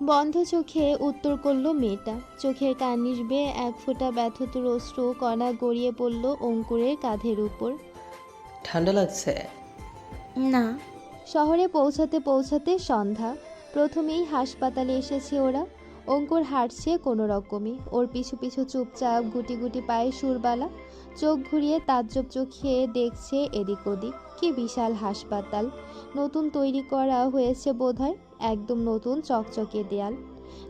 বন্ধ চোখে উত্তর করলো মেয়েটা। চোখের কার্নিশ বেয়ে এক ফোঁটা ব্যথিত অশ্রু কণা গড়িয়ে পড়ল অঙ্কুরের কাঁধের উপর। ঠান্ডা লাগছে? না। শহরে পৌঁছাতে পৌঁছাতে সন্ধ্যা। প্রথমেই হাসপাতালে এসেছে ওরা। অঙ্কুর হাঁটছে কোনো রকমে, ওর পিছু পিছু চুপচাপ গুটি গুটি পায়ে সুরবালা। চোখ ঘুরিয়ে তাজ্জব চোখে দেখছে এদিক ওদিক। কি বিশাল হাসপাতাল, নতুন তৈরি করা হয়েছে বোধহয়। একদম নতুন চকচকে দেয়াল।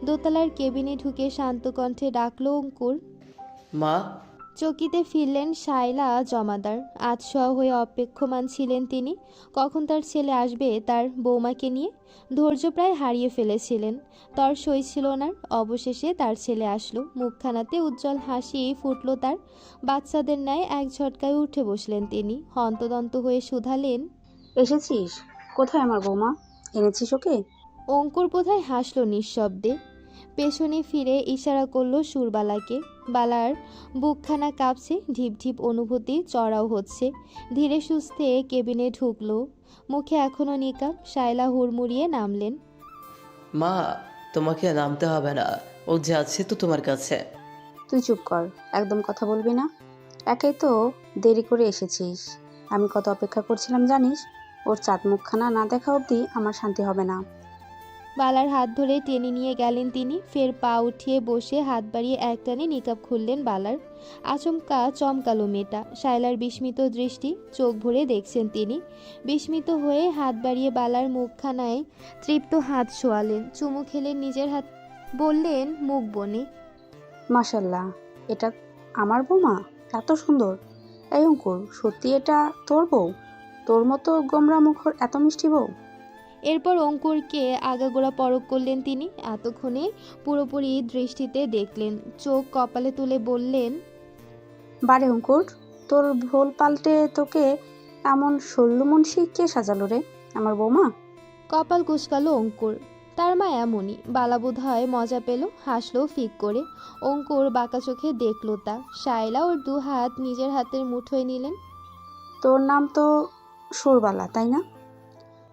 দোতলার কেবিনে ঢুকে শান্ত কণ্ঠে ডাকলো অঙ্কুর। মা। চকিতে ফিরলেন শায়লা জমাদার। আতশোয়া হয়ে অপেক্ষমান ছিলেন তিনি, কখন তার ছেলে আসবে তার বৌমাকে নিয়ে। ধৈর্য প্রায় হারিয়ে ফেলেছিলেন, তর সইছিল না। অবশেষে তার ছেলে আসলো। মুখখানাতে উজ্জ্বল হাসি ফুটল তার। বাচ্চাদের ন্যায় এক ঝটকায় উঠে বসলেন তিনি। হন্তদন্ত হয়ে শুধালেন, এসেছিস? কোথায় আমার বৌমা? এনেছিস ওকে? অঙ্কুর বোধহয় হাসল নিঃশব্দে। পেছনে ফিরে ইশারা করলো সুরবালাকে। বালার বুকখানা কাঁপছে, ঢিপ ঢিপ অনুভূতি চড়াও হচ্ছে। ধীরে সুস্থে কেবিনে ঢুকলো, মুখে এখনো নিকাব। শায়লা হুড়মুড়িয়ে নামলেন। মা, তোমাকে নামতে হবে না, ও যাচ্ছে তো তোমার কাছে। তুই চুপ কর, একদম কথা বলবি না। একেই তো দেরি করে এসেছিস। আমি কত অপেক্ষা করছিলাম জানিস? ওর চাঁদ মুখখানা না দেখা অবধি আমার শান্তি হবে না। বালার হাত ধরে টেনে নিয়ে গেলেন তিনি। ফের পা উঠিয়ে বসে হাত বাড়িয়ে একটানে নিকাব খুললেন বালার। আচমকা চমকালো মেয়েটা। শায়লার বিস্মিত দৃষ্টি, চোখ ভরে দেখছেন তিনি। বিস্মিত হয়ে হাত বাড়িয়ে বালার মুখখানায় তৃপ্ত হাত ছোঁয়ালেন, চুমু খেলেন নিজের হাত, বললেন মুখ বনে, মাশাল্লাহ, এটা আমার বৌমা? এত সুন্দর! এই অঙ্কুর, সত্যি এটা তোর বউ? তোর মতো গোমরা মুখর এত মিষ্টি বউ? এরপর অঙ্কুরকে আগাগোড়া পরখ করলেন তিনি। এতক্ষণে পুরোপুরি দৃষ্টিতে দেখলেন, চোখ কপালে তুলে বললেন, বারে অঙ্কুর, তোর ভোল পাল্টে তোকে এমন শল্য মুন্সি কে সাজালো রে? আমার বৌমা? কপাল কুঁচকালো অঙ্কুর। তার মা এমনই। বালা বোধ হয় মজা পেল, হাসলো ফিক করে। অঙ্কুর বাঁকা চোখে দেখল তা। শায়লা ওর দু হাত নিজের হাতের মুঠোয় নিলেন। তোর নাম তো সুরবালা, তাই না?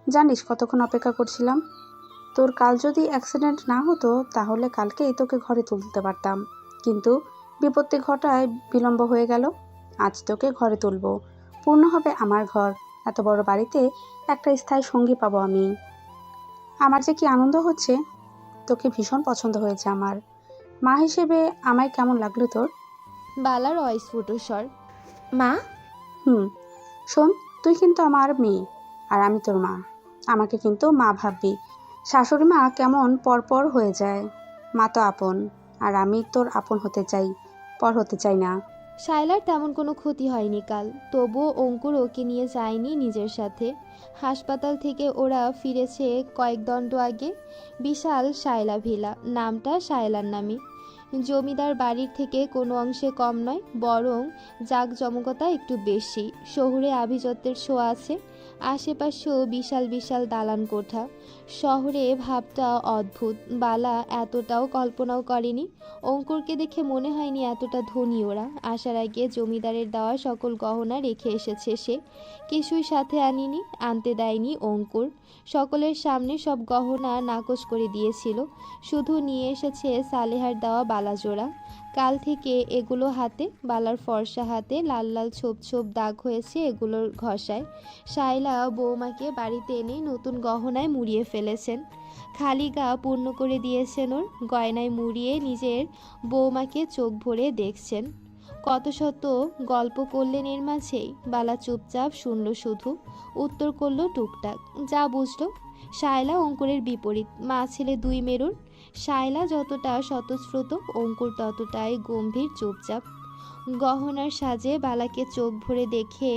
জানিস কতক্ষণ অপেক্ষা করছিলাম? তোর কাল যদি অ্যাক্সিডেন্ট না হতো তাহলে কালকেই তোকে ঘরে তুলতে পারতাম, কিন্তু বিপত্তি ঘটায় বিলম্ব হয়ে গেল। আজ তোকে ঘরে তুলবো, পূর্ণ হবে আমার ঘর। এত বড় বাড়িতে একটা স্থায়ী সঙ্গী পাবো আমি। আমার যে কি আনন্দ হচ্ছে! তোকে ভীষণ পছন্দ হয়েছে আমার। মা হিসেবে আমায় কেমন লাগলো তোর? বালার অস্ফুট স্বর। মা? শোন, তুই কিন্তু আমার মেয়ে আর আমি তোর মা। আমাকে কিন্তু মা ভাববি। শাশুড়ি মা কেমন পরপর হয়ে যায়। মা তো আপন, আর আমি তোর আপন হতে চাই, পর হতে চাই না। শায়লার তেমন কোনো ক্ষতি হয়নি কাল, তবুও অঙ্কুর ওকে নিয়ে যায়নি নিজের সাথে। হাসপাতাল থেকে ওরা ফিরেছে কয়েক দণ্ড আগে। বিশাল শায়লা ভিলা, নামটা শায়লার নামে। জমিদার বাড়ির থেকে কোনো অংশে কম নয়, বরং জাঁকজমকতা একটু বেশি। শহুরে আভিজাত্যের ছোঁয়া আছে। আশেপাশেও বিশাল বিশাল দালান কোঠা। শহরে ভাবটা অদ্ভুত। বালা এতটাও কল্পনাও করেনি। অঙ্কুরকে দেখে মনে হয়নি এতটা ধনী ওরা। আসার আগে জমিদারের দেওয়া সকল গহনা রেখে এসেছে সে। কিছুই সাথে আনিনি, আনতে দেয়নি অঙ্কুর। সকলের সামনে সব গহনা নাকচ করে দিয়েছিল। শুধু নিয়ে এসেছে সালেহার দেওয়া বালাজোড়া। কাল থেকে এগুলো হাতে। বালার ফর্সা হাতে লাল লাল ছোপ ছোপ দাগ হয়েছে এগুলোর ঘষায়। শায়লা বৌমাকে বাড়িতে এনে নতুন গহনায় মুড়িয়ে ফেলেছেন। খালি গা পূর্ণ করে দিয়েছেন ওর। গয়নায় মুড়িয়ে নিজের বৌমাকে চোখ ভরে দেখছেন। কত শত গল্প করলেন এর মাঝেই। বালা চুপচাপ শুনল শুধু, উত্তর করল টুকটাক, যা বুঝলো। শায়লা অঙ্কুরের বিপরীত, মা ছেলে দুই মেরুর। শায়লা যতটা স্বতঃস্ফূর্ত, অঙ্কুর ততটাই গম্ভীর চুপচাপ। গহনার সাজে বালাকে চোখ ভরে দেখে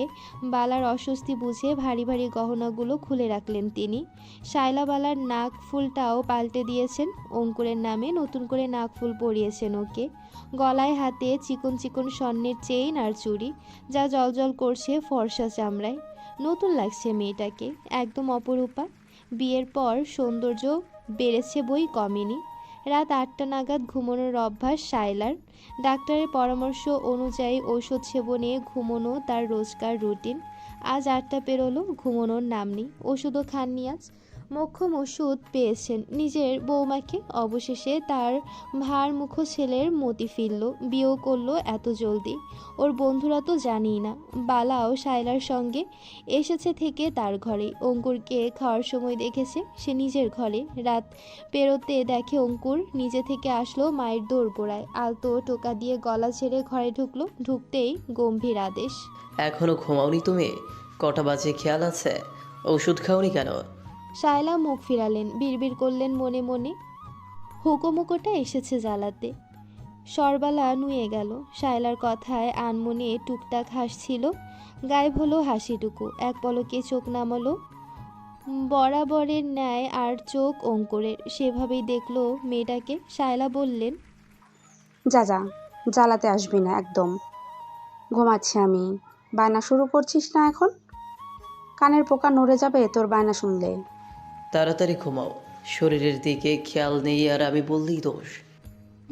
বালার অস্বস্তি বুঝে ভারী ভারী গহনাগুলো খুলে রাখলেন তিনি। শায়লা বালার নাক ফুলটাও পাল্টে দিয়েছেন। অঙ্কুরের নামে নতুন করে নাক ফুল পরিয়েছেন ওকে। গলায় হাতে চিকন চিকন স্বর্ণের চেইন আর চুড়ি, যা জলজল করছে ফর্সা চামড়ায়। নতুন লাগছে মেয়েটাকে, একদম অপরূপা। বিয়ের পর সৌন্দর্য বেড়েছে বই কমেনি। রাত 8টা নাগাদ ঘুমানোর অভ্যাস শায়লার। ডাক্তারের পরামর্শ অনুযায়ী ঔষধ সেবনে ঘুমানো তার রোজকার রুটিন। আজ 8টা পেরোলো, ঘুমানোর নাম নেই। ওষুধও খাননি আজ। মোক্ষম ওষুধ পেয়েছেন নিজের বৌমাকে। অবশেষে তার ভার মুখ ছেলের মতি ফিরল, বিয়েও করলো এত জলদি। ওর বন্ধুরা তো জানিই না। বালাও শায়লার সঙ্গে এসেছে থেকে তার ঘরে। অঙ্কুরকে খাওয়ার সময় দেখেছে সে নিজের ঘরে। রাত পেরোতে দেখে অঙ্কুর নিজে থেকে আসলো মায়ের দোরগোড়ায়, আলতো টোকা দিয়ে গলা ছেড়ে ঘরে ঢুকলো। ঢুকতেই গম্ভীর আদেশ, এখনো ঘুমাওনি তুমি? কটা বাজে খেয়াল আছে? ওষুধ খাওনি কেন? শায়লা মুখ ফিরালেন, বিড়বিড় করলেন মনে মনে, হুকোমুকোটা এসেছে জ্বালাতে। সরবালা নুয়ে গেল। শায়লার কথায় আনমনে টুকটাক হাসছিল, গায়েব হলো হাসিটুকু। এক পলকে চোখ নামালো বরাবরের ন্যায়, আর চোখ অঙ্কুরের। সেভাবেই দেখলো মেয়েটাকে। শায়লা বললেন, যা যা, জ্বালাতে আসবি না একদম। ঘুমাচ্ছি আমি। বায়না শুরু করছিস না এখন? কানের পোকা নড়ে যাবে তোর বায়না শুনলে। তাড়াতাড়ি ঘুমাও, শরীরের দিকে খেয়াল নেই আর আমি বললেই দোষ।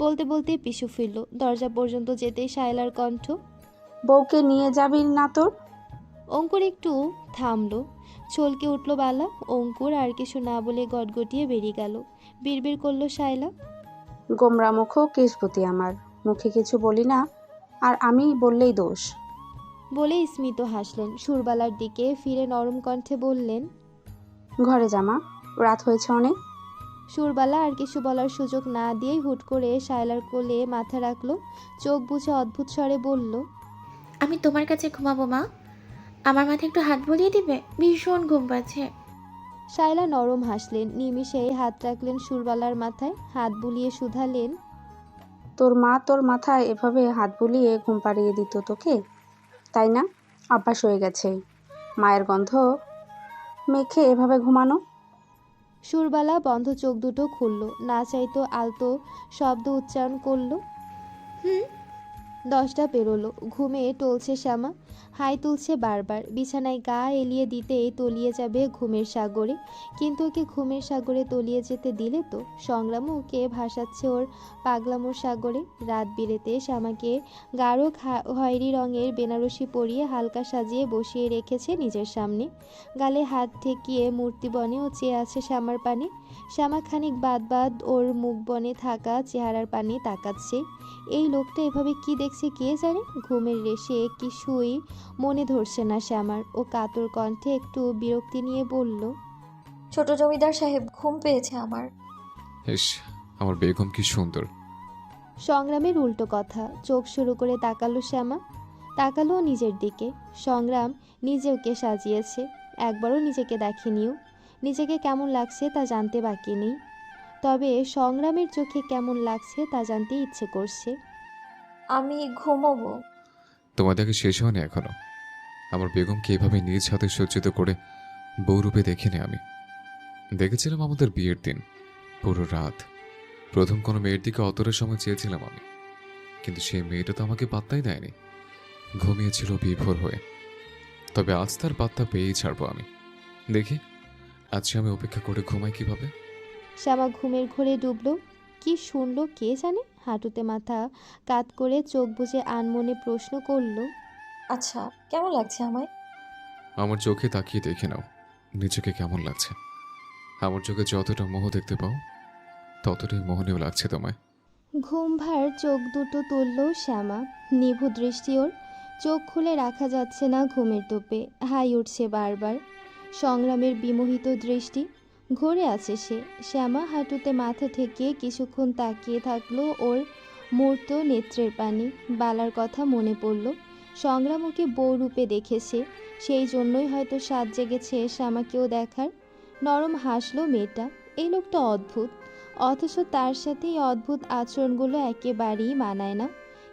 বলতে বলতে পিছু ফিরল। দরজা পর্যন্ত যেতেই শায়লার কণ্ঠ, বউকে নিয়ে যাবি না তোর? অঙ্কুর একটু থামলো, চলকে উঠল বালা। অঙ্কুর আর কিছু না বলে গটগটিয়ে বেরিয়ে গেল। বিড়বিড় করলো শায়লা, গোমরা মুখো কেশবতী আমার, মুখে কিছু বলি না আর আমি বললেই দোষ। বলেই স্মিত হাসলেন। সুরবালার দিকে ফিরে নরম কণ্ঠে বললেন, ঘরে জামা, রাত হয়েছে অনেক। সুরবালা আর কিছু বলার সুযোগ না দিয়েই হুট করে শায়লার কোলে মাথা রাখলো। চোখ বুজে অদ্ভুত স্বরে বলল, আমি তোমার কাছে ঘুমাবো মা, আমার মাথায় একটু হাত বুলিয়ে দিবে, ভীষণ ঘুম পাচ্ছে। শায়লা নরম হাসলেন, নিমিষেই হাত রাখলেন সুরবালার মাথায়, হাত বুলিয়ে শুধালেন, তোর মা তোর মাথায় এভাবে হাত বুলিয়ে ঘুম পাড়িয়ে দিত তোকে, তাই না? অভ্যাস হয়ে গেছে মায়ের গন্ধ মেখে এভাবে ঘুমানো। সুরবালা বন্ধ চোখ দুটো খুলল, না চাইতো আলতো শব্দ উচ্চারণ করলো, হুম। 10টা পেরোলো। ঘুমে টলছে শ্যামা, হাই তুলছে বারবার। বিছানায় গা এলিয়ে দিতেই তলিয়ে যাবে ঘুমের সাগরে। কিন্তু ওকে ঘুমের সাগরে তলিয়ে যেতে দিলে তো? সংগ্রামও ওকে ভাসাচ্ছে ওর পাগলামোর সাগরে। রাত বিরেতে শ্যামাকে গাঢ় খয়েরি রঙের বেনারসি পরিয়ে হালকা সাজিয়ে বসিয়ে রেখেছে নিজের সামনে। গালে হাত ঠেকিয়ে মূর্তি বনে ও চেয়ে আছে শ্যামার পানে। শ্যামা খানিক বাদ ওর মুখ বনে থাকা চেহারার পানে তাকাচ্ছে। এই লোকটা এভাবে কি দেখছে কে জানে। ঘুমের রেশে কিছুই মনে ধরছে না শ্যামার। ও কাতর কণ্ঠে একটু বিরক্তি নিয়ে বলল, ছোট জমিদার সাহেব, ঘুম পেয়েছে আমার। ইস, আমার বেগম কি সুন্দর। সংগ্রামের উল্টো কথা। চোখ শুরু করে তাকালো শ্যামা, তাকালো নিজের দিকে। সংগ্রাম নিজেকে সাজিয়েছে, একবারও নিজেকে দেখেনিও। নিজেকে কেমন লাগছে তা জানতে বাকি নেই, তবে সংগ্রামের চোখে কেমন লাগছে তা জানতে ইচ্ছে করছে। আমি ঘুমোবো। তোমার দেখে শেষ হয়নি এখনো। আমার বেগমকে এভাবে নিজ হাতে সজ্জিত করে বউরূপে দেখিনি আমি। দেখেছিলাম আমাদের বিয়ের দিন পুরো রাত। প্রথম কোনো মেয়ের দিকে অতটা সময় চেয়েছিলাম আমি, কিন্তু সেই মেয়েটা তো আমাকে পাত্তাই দেয়নি, ঘুমিয়েছিল বিভোর হয়ে। তবে আজ তার পাত্তা পেয়েই ছাড়বো আমি। দেখি আজকে আমি অপেক্ষা করে ঘুমাই কিভাবে। শ্যামা ঘুমের ঘোরে ডুবলো। কি শুনলো কে জানে। হাঁটুতে মাথা কাত করে চোখ বুজে আনমনে প্রশ্ন করলো, আচ্ছা, কেমন লাগছে আমায়? আমার চোখে তাকিয়ে দেখে নাও নিজেকে কেমন লাগছে। আমার চোখে যতটা মোহ দেখতে পাও ততটাই মোহনীয় লাগছে তোমায়। ঘুমভার চোখ দুটো তুলল শ্যামা। নিভু দৃষ্টি ওর। চোখ খুলে রাখা যাচ্ছে না ঘুমের তোপে। হাই উঠছে বারবার। সংগ্রামের বিমোহিত দৃষ্টি। ঘরে আছে সে। শ্যামা হাঁটুতে মাথা ঠেকিয়ে কিছুক্ষণ তাকিয়ে থাকলো ওর মূর্ত নেত্রের পানে। বালার কথা মনে পড়ল। সংগ্রাম ওকে বউরূপে দেখেছে, সেই জন্যই হয়তো সাজ জেগেছে শ্যামাকেও দেখার। নরম হাসলো মেয়েটা। এই লোকটা অদ্ভুত, অথচ তার সাথে এই অদ্ভুত আচরণগুলো একেবারেই মানায় না।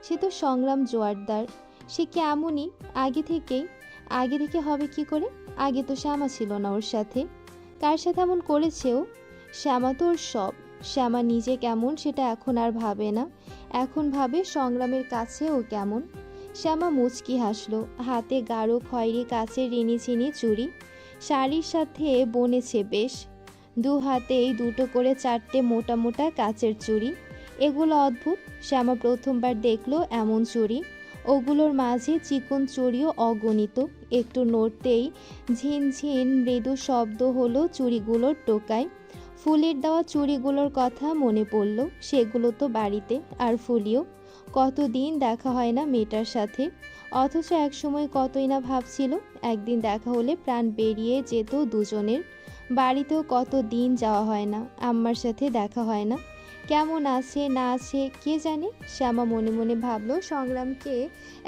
সে তো সংগ্রাম জোয়ারদার, সে কেমনই আগে থেকে হবে কি করে? আগে তো শ্যামা ছিল না ওর সাথে। কার সাথে এমন করেছেও? শ্যামা তো ওর সব। শ্যামা নিজে কেমন সেটা এখন আর ভাবে না, এখন ভাবে সংগ্রামের কাছে ও কেমন। শ্যামা মুচকি হাসলো। হাতে গাঢ় খয়েরি কাচের রিনি চিনি চুড়ি, শাড়ির সাথে বনেছে বেশ। দু হাতেই দুটো করে 4টে মোটা মোটা কাচের চুড়ি। এগুলো অদ্ভুত। শ্যামা প্রথমবার দেখলো এমন চুড়ি। ওগুলোর মাঝে চিকন চুড়িও অগণিত। একটু নড়তেই ঝিনঝিন মৃদু শব্দ হলো চুড়িগুলোর টোকায়। ফুলের দেওয়া চুড়িগুলোর কথা মনে পড়ল। সেগুলো তো বাড়িতে, আর ফুলিও। কতদিন দেখা হয় না মেয়েটার সাথে, অথচ একসময় কতই না ভাবছিল একদিন দেখা হলে প্রাণ বেরিয়ে যেত দুজনের। বাড়িতেও কত দিন যাওয়া হয় না, আম্মার সাথে দেখা হয় না। কেমন আছে না আছে কে জানে। শ্যামা মনে মনে ভাবলো সংগ্রামকে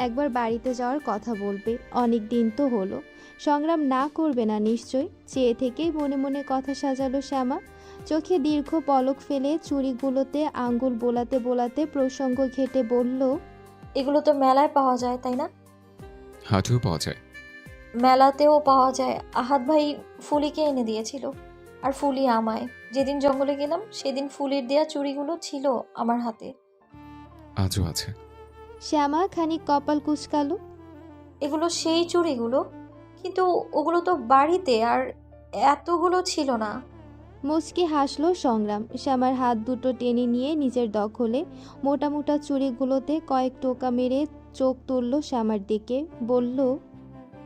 একবার বাড়িতে যাওয়ার কথা বলবে। অনেক দিন তো হলো, সংগ্রাম না করবে না নিশ্চয়। চেয়ে থেকেই মনে মনে কথা সাজালো শ্যামা। চোখে দীর্ঘ পলক ফেলে চুড়িগুলোতে আঙ্গুল বোলাতে বোলাতে প্রসঙ্গ ঘেটে বলল, এগুলো তো মেলায় পাওয়া যায় তাই না? হাটেও পাওয়া যায়। মেলাতেও পাওয়া যায়। আহাদ ভাই ফুলিকে এনে দিয়েছিল, আর ফুলি আমায়। যেদিন জঙ্গলে গেলাম সেদিন ফুলির দেয়া চুড়িগুলো ছিল আমার হাতে। আজও আছে। শ্যামা খানিক কপাল কুঁচকালো। এগুলো সেই চুড়িগুলো, কিন্তু ওগুলো তো বাড়িতে, আর এতগুলো ছিল না। মুচকি হাসলো সংগ্রাম। শ্যামার হাত দুটো টেনে নিয়ে নিজের দখলে মোটা মোটা চুড়িগুলোতে কয়েক টোকা মেরে চোখ তুলল শ্যামার দিকে, বলল,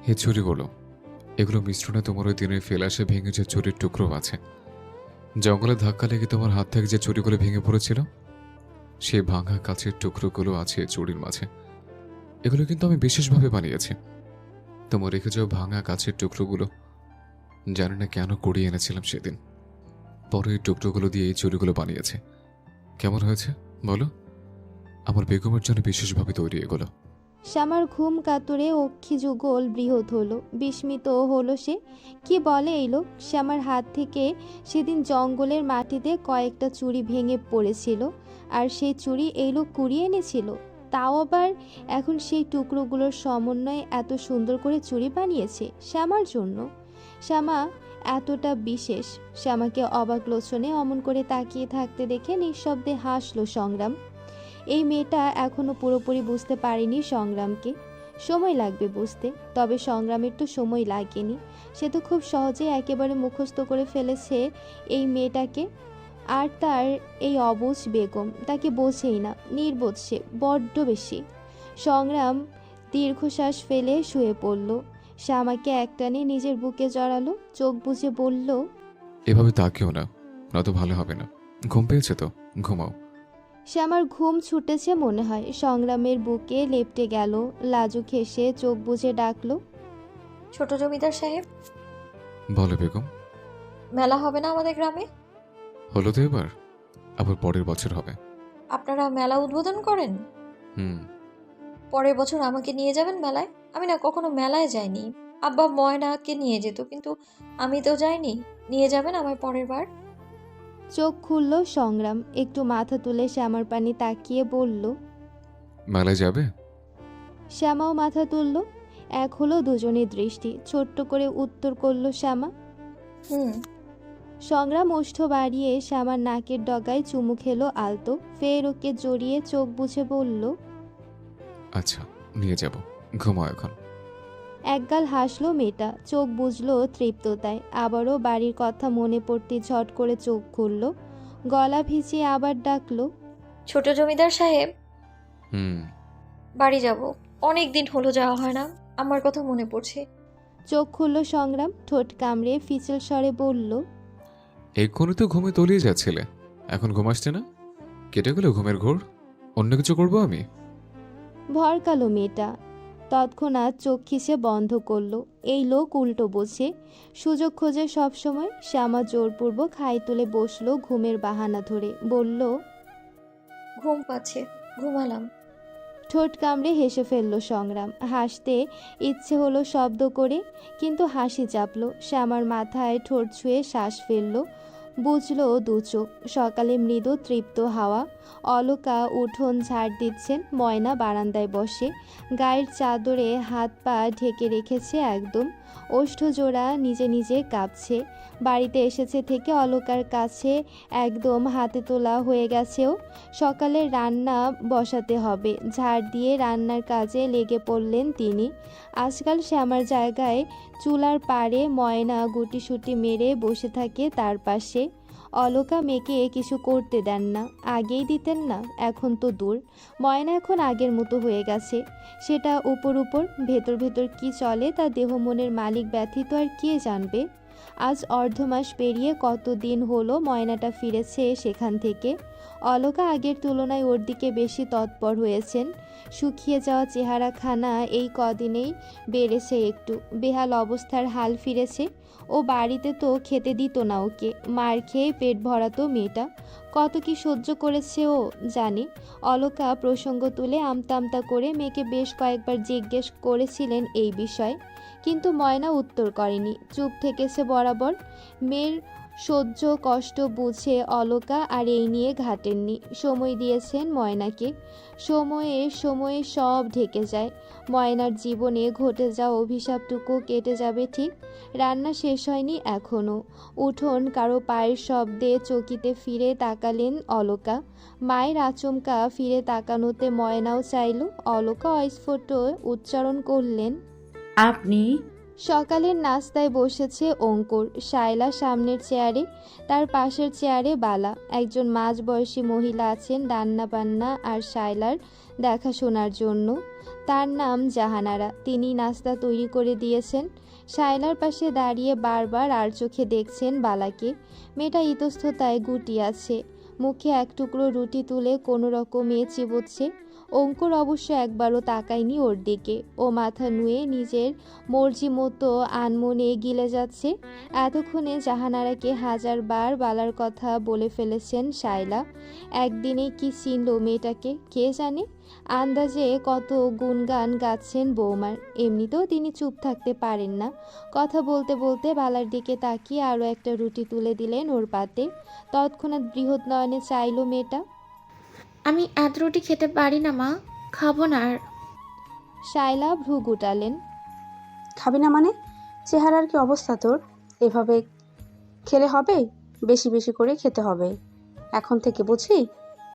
এই চুরিগুলো, এগুলো মিশ্রণে তোমার ওই দিনের ফেলাসে ভেঙে যে চুরির টুকরো আছে। জঙ্গলে ধাক্কা লেগে তোমার হাত থেকে যে চুরিগুলো ভেঙে পড়েছিল, সেই ভাঙা কাছের টুকরোগুলো আছে চুরির মাঝে। এগুলো কিন্তু আমি বিশেষভাবে বানিয়েছি। তোমার রেখে যাওয়া ভাঙা কাছের টুকরোগুলো জানি না কেন কুড়িয়ে এনেছিলাম সেদিন। পরে এই টুকরোগুলো দিয়ে এই চুরিগুলো বানিয়েছে। কেমন হয়েছে বলো? আমার বেগমের জন্য বিশেষভাবে তৈরি এগুলো। শ্যামার ঘুম কাতুরে অক্ষি যুগল বৃহৎ হলো। বিস্মিত হলো সে। কি বলে এই লোক? শ্যামার হাত থেকে সেদিন জঙ্গলের মাটিতে কয়েকটা চুড়ি ভেঙে পড়েছিল, আর সেই চুড়ি এই লোক কুড়িয়ে এনেছিল। তাও আবার এখন সেই টুকরোগুলোর সমন্বয়ে এত সুন্দর করে চুড়ি বানিয়েছে শ্যামার জন্য। শ্যামা এতটা বিশেষ। শ্যামাকে অবাক লোচনে অমন করে তাকিয়ে থাকতে দেখে নিঃশব্দে হাসলো সংগ্রাম। এই মেয়েটা এখনো পুরোপুরি বুঝতে পারেনি সংগ্রামকে। সময় লাগবে বুঝতে, তবে সংগ্রামের তো সময় লাগেনি। সে তো খুব সহজে একেবারে মুখস্থ করে ফেলেছে এই মেয়েটাকে। আর তার এই অবুঝ বেগম তাকে বোঝেই না, নির্বোধ সে বড্ড বেশি। সংগ্রাম দীর্ঘশ্বাস ফেলে শুয়ে পড়ল। শ্যামাকে একটানে নিজের বুকে জড়ালো, চোখ বুজে বলল, এভাবে তাকেও না, নয়তো ভালো হবে না। ঘুম পেয়েছে তো, ঘুমাও। শ্যামার ঘুম ছুটেছে মনে হয়। সংগ্রামের বুকে লেপটে গেল, লাজুক হেসে চোখ বুজে ডাকলো, ছোট জমিদার সাহেব, বলো বেগম। মেলা হবে না আমাদের গ্রামে? হলো তো এবার, আবার পরের বছর হবে। আপনারা মেলা উদ্বোধন করেন? হুম। পরের বছর আমাকে নিয়ে যাবেন মেলায়? আমি না কখনো মেলায় যাইনি। আব্বা ময়নাকে নিয়ে যেত, কিন্তু আমি তো যাইনি। নিয়ে যাবেন আমায় পরের বার? চোখ খুলল সংগ্রাম। একটু মাথা তুলে শ্যামার পানি তাকিয়ে বলল, মেলায় যাবে? শ্যামাও মাথা তুলল। এক হলো দুজনের দৃষ্টি। ছোট্ট করে উত্তর করল শ্যামা। হুম। সংগ্রাম ওষ্ঠ বাড়িয়ে শ্যামার নাকের ডগায় চুমু খেলো আলতো। ফের ওকে জড়িয়ে চোখ বুঝে বলল, আচ্ছা, নিয়ে যাব। ঘুমাও এখন। একগাল হাসলো মেয়েটা, চোখ বুঝলো তৃপ্ততায়। আবারও বাড়ির কথা মনে পড়তে ঝট করে চোখ খুলল, গলা ভিজিয়ে আবার ডাকলো, ছোট জমিদার সাহেব, হুম। বাড়ি যাব। অনেক দিন হলো যাওয়া হয় না, আমার কথা মনে পড়ছে। চোখ খুলল সংগ্রাম, ঠোঁট কামড়ে ফিচল স্বরে বলল, এক্ষুনি তো ঘুমে তলিয়ে যাচ্ছিলে, এখন ঘুম আসছে না? কেটে গেল ঘুমের ঘোর? অন্য কিছু করবো আমি? ভরকালো মেয়েটা। তৎক্ষণাৎ চোখ খিসে বন্ধ করলো। এই লোক উল্টো বোঝে, সুযোগ খোঁজে সবসময়। শ্যামা জোরপূর্বক হাই তুলে বসলো ঘুমের বাহানা ধরে, বলল, ঘুম পাচ্ছে, ঘুমালাম। ঠোঁট কামড়ে হেসে ফেলল সংগ্রাম। হাসতে ইচ্ছে হলো শব্দ করে, কিন্তু হাসি চাপলো। শ্যামার মাথায় ঠোঁট ছুঁয়ে শ্বাস ফেলল। বুঝলো দু চোখ। সকালে মৃদু তৃপ্ত হাওয়া। অলকা উঠোন ঝাড় দিচ্ছেন, ময়না বারান্দায় বসে গায়ের চাদরে হাত পা ঢেকে রেখেছে একদম। ওষ্ঠজোড়া নিজে নিজে কাঁপছে। বাড়িতে এসেছে থেকে অলকার কাছে একদম হাতে তোলা হয়ে গেছেও। সকালে রান্না বসাতে হবে, ঝাড় দিয়ে রান্নার কাজে লেগে পড়লেন তিনি। আজকাল শ্যামার জায়গায় চুলার পাড়ে ময়না গুটিসুটি মেরে বসে থাকে তার পাশে। অলকা মেয়েকে কিছু করতে দেন না, আগেই দিতেন না, এখন তো দূর। ময়না এখন আগের মতো হয়ে গেছে। সেটা উপর উপর, ভেতর ভেতর কি চলে তা দেহ মনের মালিক ব্যথিত আর কে জানবে। আজ অর্ধমাস পেরিয়ে কত দিন হলো ময়নাটা ফিরেছে সেখান থেকে। অলকা আগের তুলনায় ওর দিকে বেশি তৎপর হয়েছেন। শুকিয়ে যাওয়া চেহারাখানা এই কদিনেই বেড়েছে একটু, বেহাল অবস্থার হাল ফিরেছে। ও বাড়িতে তো খেতে দিত না ওকে, মার খেয়ে পেট ভরাতো মেয়েটা। কত কি সহ্য করেছে ও জানে। অলকা প্রসঙ্গ তুলে আমতা আমতা করে মেয়েকে বেশ কয়েকবার জিজ্ঞেস করেছিলেন এই বিষয়, কিন্তু ময়না উত্তর করেনি, চুপ থেকেছে বরাবর। মেয়ের সহ্য কষ্ট বুঝে অলকা আর এই নিয়ে ঘাটেননি। সময় দিয়েছেন ময়নাকে। সময়ে সময়ে সব ঢেকে যায়। ময়নার জীবনে ঘটে যাওয়া অভিশাপটুকু কেটে যাবে ঠিক। রান্না শেষ হয়নি এখনও। উঠোন কারো পায়ের শব্দে চকিতে ফিরে তাকালেন অলকা। মায়ের আচমকা ফিরে তাকানোতে ময়নাও চাইল। অলকা অস্ফুট উচ্চারণ করলেন, আপনি? সকালের নাস্তায় বসেছে অঙ্কুর, শায়লা সামনের চেয়ারে, তার পাশের চেয়ারে বালা। একজন মাঝবয়সী মহিলা আছেন রান্না বান্না আর শায়লার দেখাশোনার জন্য। তার নাম জাহানারা, তিনি নাস্তা তৈরি করে দিয়েছেন। শায়লার পাশে দাঁড়িয়ে বারবার আর চোখে দেখছেন বালাকে। মেয়েটা ইতস্ততায় গুটিয়ে আছে, মুখে এক টুকরো রুটি তুলে কোনো রকমে চিবোচ্ছে। অঙ্কুর অবশ্য একবারও তাকায়নি ওর দিকে। ও মাথা নুয়ে নিজের মর্জি মতো আনমনে গিলে যাচ্ছে। এতক্ষণে জাহানারাকে হাজারবার বালার কথা বলে ফেলেছেন শায়লা। একদিনে কি চিনল মেয়েটাকে কে জানে। আন্দাজে কত গুণগান গাচ্ছেন বৌমার। এমনিতেও তিনি চুপ থাকতে পারেন না। কথা বলতে বলতে বালার দিকে তাকিয়ে আরও একটা রুটি তুলে দিলেন ওর পাতে। তৎক্ষণাৎ বৃহৎ নয়নে চাইল মেয়েটা। আমি এত রুটি খেতে পারি না মা, খাবো না আর। শায়লা ভ্রু গুটালেন। খাবি না মানে? চেহারার কি অবস্থা তোর? এভাবে খেলে হবে? বেশি বেশি করে খেতে হবে এখন থেকে, বুঝলি?